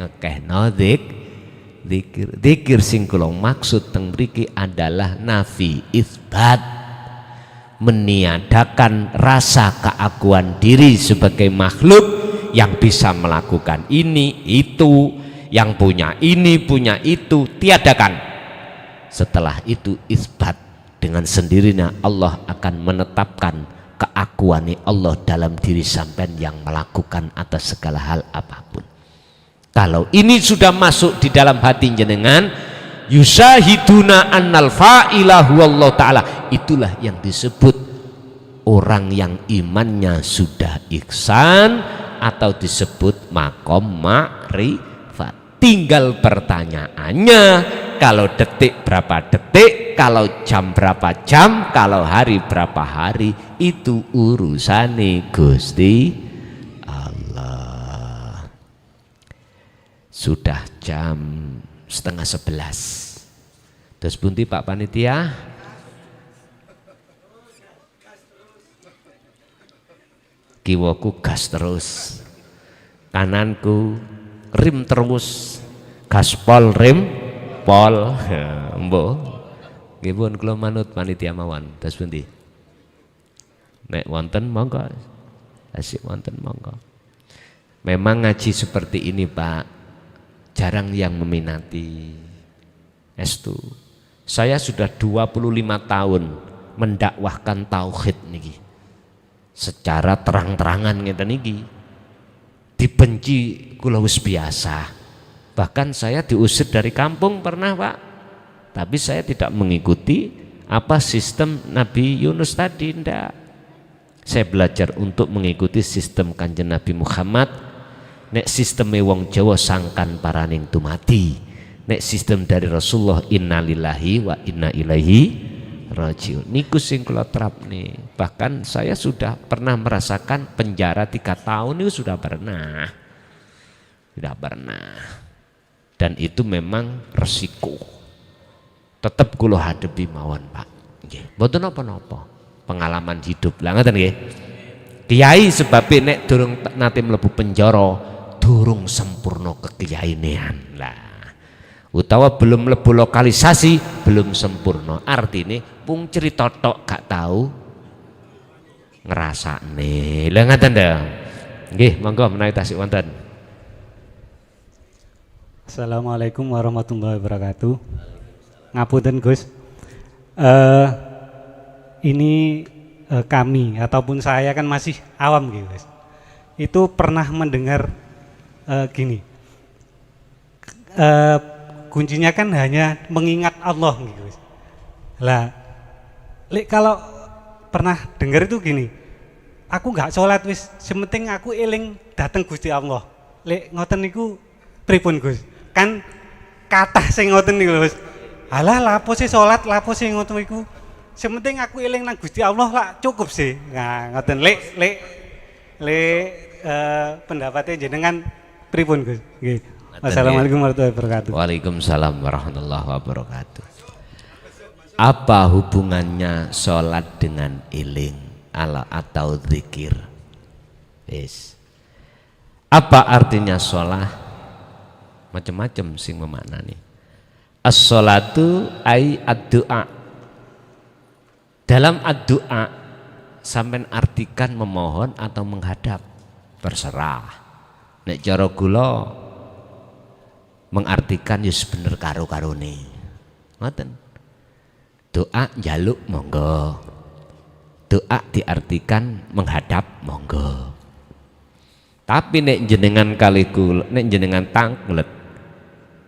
zikir. Zikir sing kula maksud teng mriki adalah nafi isbat, meniadakan rasa keakuan diri sebagai makhluk yang bisa melakukan ini itu, yang punya ini punya itu, tiadakan. Setelah itu isbat, dengan sendirinya Allah akan menetapkan keakuan Allah dalam diri sampean yang melakukan atas segala hal apapun. Kalau ini sudah masuk di dalam hati jenengan, yusahiduna annal fa'ilahu Allah ta'ala, itulah yang disebut orang yang imannya sudah ihsan atau disebut makom ma'rifat. Tinggal pertanyaannya, kalau detik berapa detik, kalau jam berapa jam, kalau hari berapa hari, itu urusane Gusti Allah. Sudah jam 10:30. Terus bunti Pak Panitia? Kiwaku gas terus, kananku rim terus, gaspol rim pol. Mbok nggih pun kula manut panitia mawon. Terus pundi? Nek wonten monggo. Asik wonten monggo. Memang ngaji seperti ini Pak, jarang yang meminati. Estu. Saya sudah 25 tahun mendakwahkan tauhid niki. Secara terang-terangan ngeten niki. Dibenci kula wis biasa. Bahkan saya diusir dari kampung pernah Pak. Tapi saya tidak mengikuti apa sistem Nabi Yunus tadi, ndak. Saya belajar untuk mengikuti sistem Kanjeng Nabi Muhammad. Nek sistem wong Jawa sangkan paraning tumati. Nek sistem dari Rasulullah innalillahi wa inna ilaihi rajiun. Niku sing kula terapne. Bahkan saya sudah pernah merasakan penjara 3 tahun itu sudah pernah. Sudah pernah. Dan itu memang resiko. Tetap kula hadepi mawon Pak. Nggih, mboten napa-napa. Pengalaman hidup lah ngoten nggih. Kiai sebab nek durung nate mlebu penjara, durung sempurna kekiyainean. Lah. Utawa belum mlebu lokalisasi, belum sempurna. Artine pung cerita tok gak tahu ngrasakne. Lah ngoten ta. Nggih, monggo menawi tasik wonten. Assalamualaikum warahmatullahi wabarakatuh. Ngapunten Gus. Ini kami ataupun saya kan masih awam gitu Gus. Itu pernah mendengar gini. Kuncinya kan hanya mengingat Allah gitu Gus. Lah, kalau pernah dengar itu gini. Aku nggak sholat wis, sementing aku eling dateng Gusti Allah. Lek ngoten niku pripun Gus? Kan kathah sing ngoten niku Gus. Alah lapo sih sholat, lapo sih ngoten niku. Sementing aku eling nang Gusti Allah lah cukup sih. Nah, ngoten lek pendapatnya jenengan pripun Gus? Nggih. Assalamualaikum warahmatullahi wabarakatuh. Waalaikumsalam warahmatullahi wabarakatuh. Apa hubungannya sholat dengan eling ala atau zikir? Yes. Apa artinya sholat? Macam-macam sing memaknani. As-sholatu ay ad-du'a. Dalam ad-du'a sampean artikan memohon atau menghadap, terserah. Nek cara kula mengartikan yus bener karo-karone. Ngoten. Doa njaluk monggo. Doa diartikan menghadap monggo. Tapi nek jenengan kaliku, nek jenengan tanglet,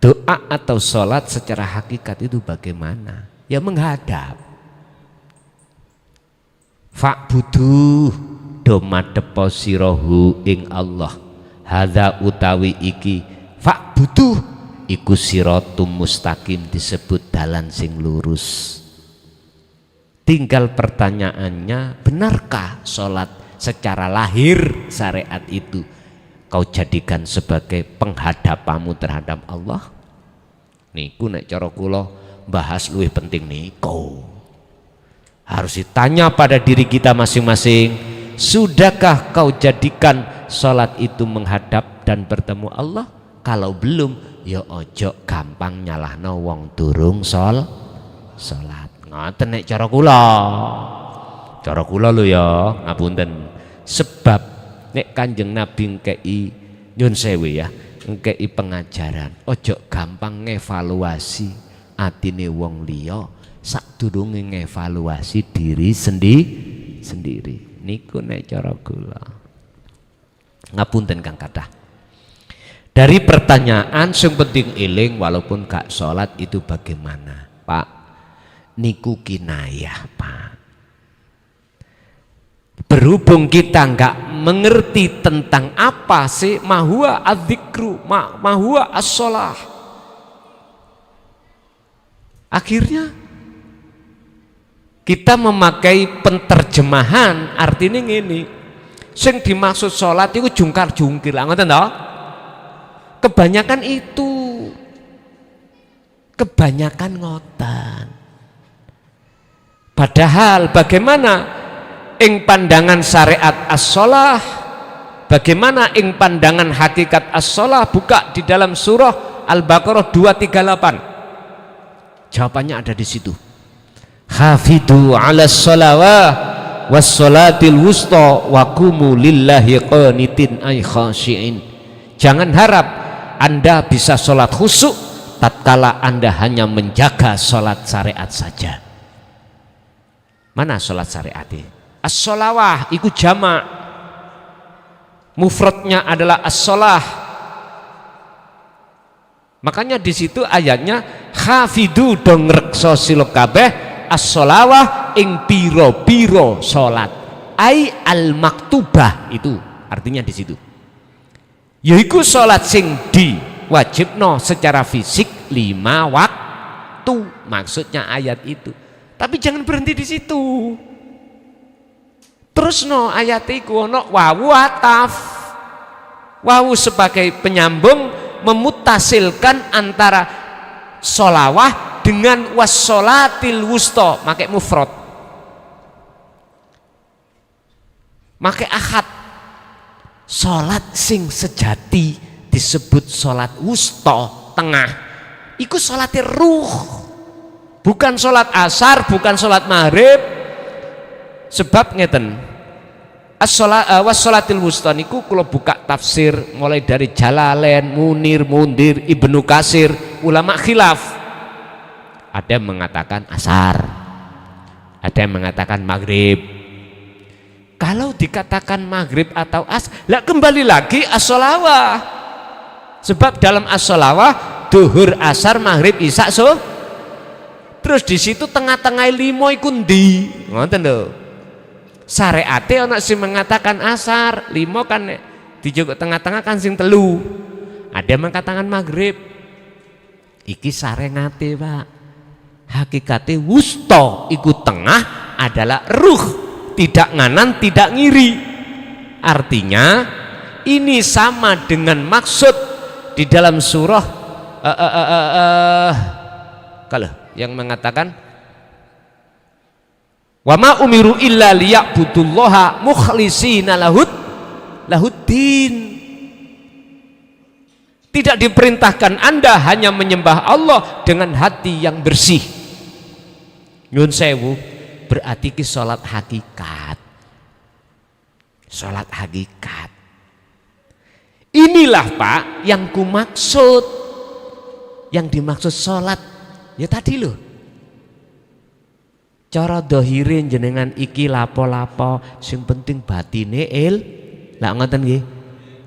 doa atau sholat secara hakikat itu bagaimana? Ya menghadap. Fa'budu do madhepa sirahu ing Allah. Hadza utawi iki fa'budu iku siratum mustaqim, disebut dalan sing lurus. Tinggal pertanyaannya, benarkah sholat secara lahir syariat itu kau jadikan sebagai penghadapanmu terhadap Allah? Niku nek cara kula bahas luwih penting niku. Harus ditanya pada diri kita masing-masing, sudahkah kau jadikan sholat itu menghadap dan bertemu Allah? Kalau belum, ya ojo gampang nyalahno wong durung sholat. Ngoten nek cara kula. Cara kula lho ya, ngapunten. Sebab nek Kanjeng Nabi ngkei nyun sewu ya, ngkei pengajaran, ojo gampang ngevaluasi atine wong liya sadurunge ngevaluasi diri sendiri. Niku nek cara kula. Ngapunten Kang kathah. Dari pertanyaan sing penting eling walaupun gak sholat itu bagaimana, Pak? Niku kinayah, Pak. Berhubung kita nggak mengerti tentang apa sih mahua adzikru, mahua as-sholah, akhirnya kita memakai penterjemahan artinya ngene, sing dimaksud sholat itu jungkar-jungkir, ngoten toh? Kebanyakan itu, kebanyakan ngoten. Padahal bagaimana ing pandangan syariat as-sholah, bagaimana ing pandangan hakikat as-sholah? Buka di dalam surah Al-Baqarah 238. Jawabannya ada di situ. Hafidhu 'alas sholawah was sholatil wusta wa qumu lillahi qanitin ay khashi'in. Jangan harap Anda bisa sholat khusyuk tatkala Anda hanya menjaga sholat syariat saja. Mana sholat syariat? As-sholawah iku jamak, mufradnya adalah as-sholah. Makanya di situ ayatnya hafidu dong rekso sila kabeh as-sholawah ing piro-piro sholat, ai al-maktubah, itu artinya di situ. Yaiku sholat sing diwajibno secara fisik 5 waktu, maksudnya ayat itu. Tapi jangan berhenti di situ. Terus no ayat iku ono wawu ataf. Wawu sebagai penyambung memutasilkan antara sholawah dengan wassolatil wusta, pakai mufrad, pakai ahad. Sholat sing sejati disebut sholat wusta, tengah. Iku sholatir ruh. Bukan sholat asar, bukan sholat maghrib. Sebab ngeten, wassolatil wusta niku kula buka tafsir mulai dari Jalalain, Munir, Mundir, Ibnu Katsir, ulama khilaf. Ada yang mengatakan asar, ada yang mengatakan maghrib. Kalau dikatakan maghrib atau lah kembali lagi as-sholawah. Sebab dalam as-sholawah duhur, asar, maghrib, isya, terus di situ tengah-tengah 5 iku ndi? Ngoten lho. Syariate ana sing mengatakan asar, 5 kan dijogok tengah-tengah kan sing 3. Ada yang mengatakan maghrib. Iki sarengate, Pak. Hakikate wusta iku tengah adalah ruh, tidak nganan, tidak ngiri. Artinya ini sama dengan maksud di dalam surah kalau yang mengatakan wa ma umiru illa liya'budullaha mukhlishina lahuddin. Tidak diperintahkan Anda hanya menyembah Allah dengan hati yang bersih. Nyun sewu, berarti ki salat hakikat. Salat hakikat. Inilah Pak yang ku maksud. Yang dimaksud salat ya tadi loh, Cara dohire jenengan iki lapo-lapo, sing penting batine lah ngoten nggih.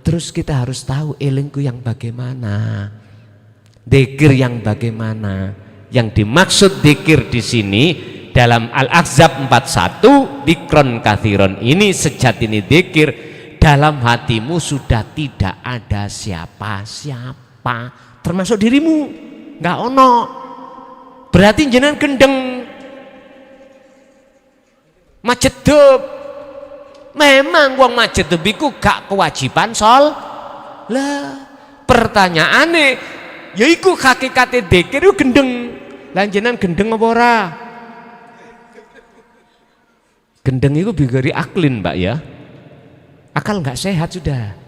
Terus kita harus tahu elingku yang bagaimana, dzikir yang bagaimana. Yang dimaksud dzikir di sini dalam Al-Ahzab 41, dzikron katsiron ini sejatine dzikir dalam hatimu sudah tidak ada siapa-siapa, termasuk dirimu, nggak ono. Berarti jenengan gendeng majedub. Memang wong majedub iku gak kewajiban lah. Pertanyaane yaiku hakikate dzikir iku gendeng. Lan jenengan gendeng apa ora? Gendeng itu bigari aklin, Mbak ya. Akal nggak sehat sudah.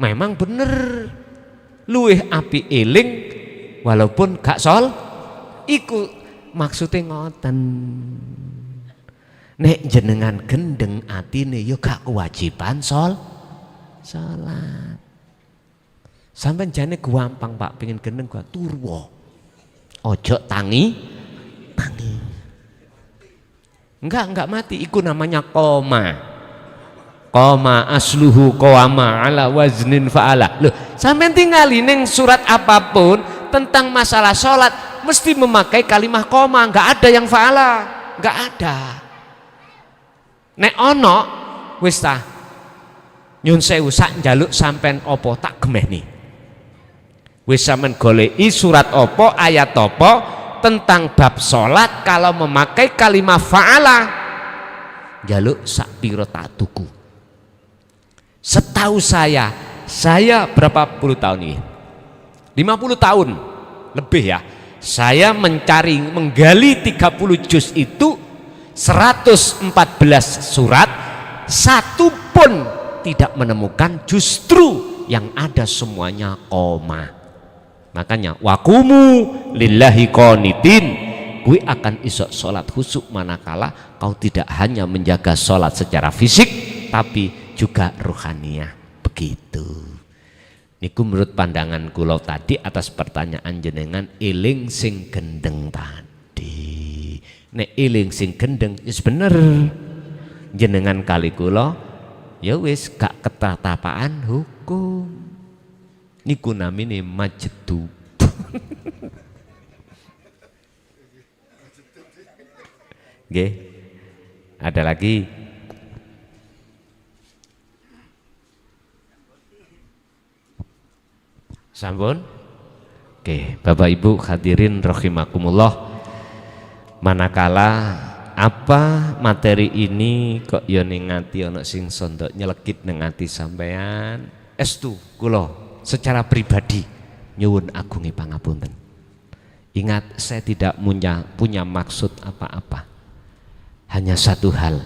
Memang bener luweh api eling walaupun gak iku maksudnya ngoten. Nek jenengan gendeng atine yo gak kewajiban salat. Sampai jane gampang Pak, pengen gendeng gua turwo. Ojo tangi. Enggak mati, iku namanya koma asluhu qawama ala waznin fa'ala. Loh, sampai tingali neng surat apapun tentang masalah sholat mesti memakai kalimah koma, enggak ada yang fa'ala, enggak ada. Nek ono wis ta nyun sewu sak njaluk sampean opo tak gemehni. Wis sampean goleki surat opo, ayat opo tentang bab sholat kalau memakai kalimat fa'ala jaluk sak piro tak tuku. Setahu saya berapa puluh tahun ini, 50 tahun lebih ya, saya menggali 30 juz itu 114 surat, satu pun tidak menemukan, justru yang ada semuanya koma. Makanya wakumu lillahi qanitin, kui akan isok sholat khusyuk manakala kau tidak hanya menjaga sholat secara fisik tapi juga ruhaniyah. Begitu niku menurut pandangan kula tadi atas pertanyaan jenengan eling sing gendeng tadi. Nek eling sing gendeng wis bener jenengan kali kula ya wis gak ketatapaan hukum. Niku namine majedub. Nggih. Ada lagi? Sampun? Oke, Bapak Ibu hadirin rahimakumullah. Manakala apa materi ini kok ya ning ati ana sing sondok nyelekit ning ati sampean, estu kula secara pribadi nyuwun agungi pangapunten. Ingat, saya tidak punya maksud apa-apa, hanya satu hal,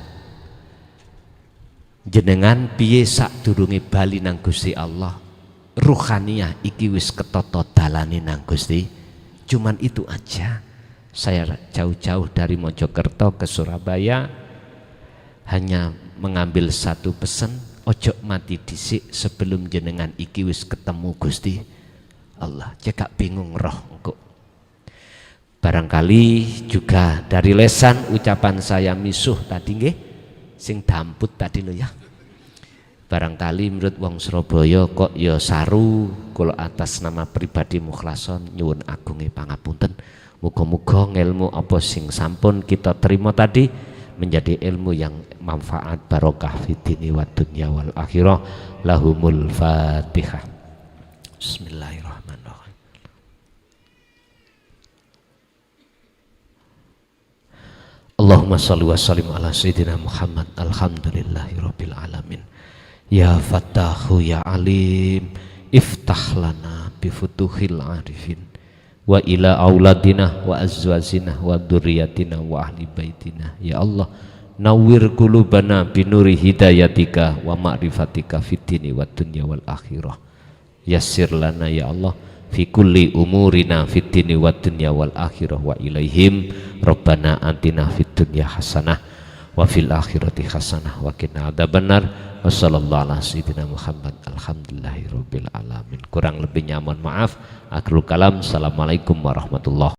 jenengan piye sadurunge bali nang Gusti Allah, ruhaniyah iki wis ketata dalane nang Gusti. Cuman itu aja. Saya jauh-jauh dari Mojokerto ke Surabaya hanya mengambil satu pesan, ojo mati dhisik sebelum jenengan iki wis ketemu Gusti Allah. Cekak bingung roh engko. Barangkali juga dari lesan ucapan saya misuh tadi nggih, sing damput tadi lho ya. Barangkali menurut wong Surabaya kok ya saru, kula atas nama pribadi mukhlason nyuwun agunge pangapunten. Muga-muga ilmu apa sing sampun kita terima tadi menjadi ilmu yang manfaat barokah fid dini wad dunya wal akhirah. Lahumul Fatihah. Bismillahirrahmanirrahim. Allahumma shalli wa sallim ala sayyidina Muhammad. Alhamdulillahirabbil alamin. Ya Fattahu ya Alim, iftah lana bi futuhil arifin wa ila auladina wa azwajina wa dzurriyyatina wa ahli baitina. Ya Allah, nawwir qulubana binuri hidayatika wa ma'rifatika fid dini wad dunya wal akhirah. Yassir lana ya Allah fi kulli umurina fid dini wad dunya wal akhirah wa ilaihim. Rabbana atina fid dunya hasanah wa fil akhirati hasanah wa qina adzabannar. Wassallallahu ala sayyidina Muhammad. Alhamdulillahirabbil alamin. Kurang lebihnya mohon maaf. Akhirul kalam. Assalamualaikum warahmatullahi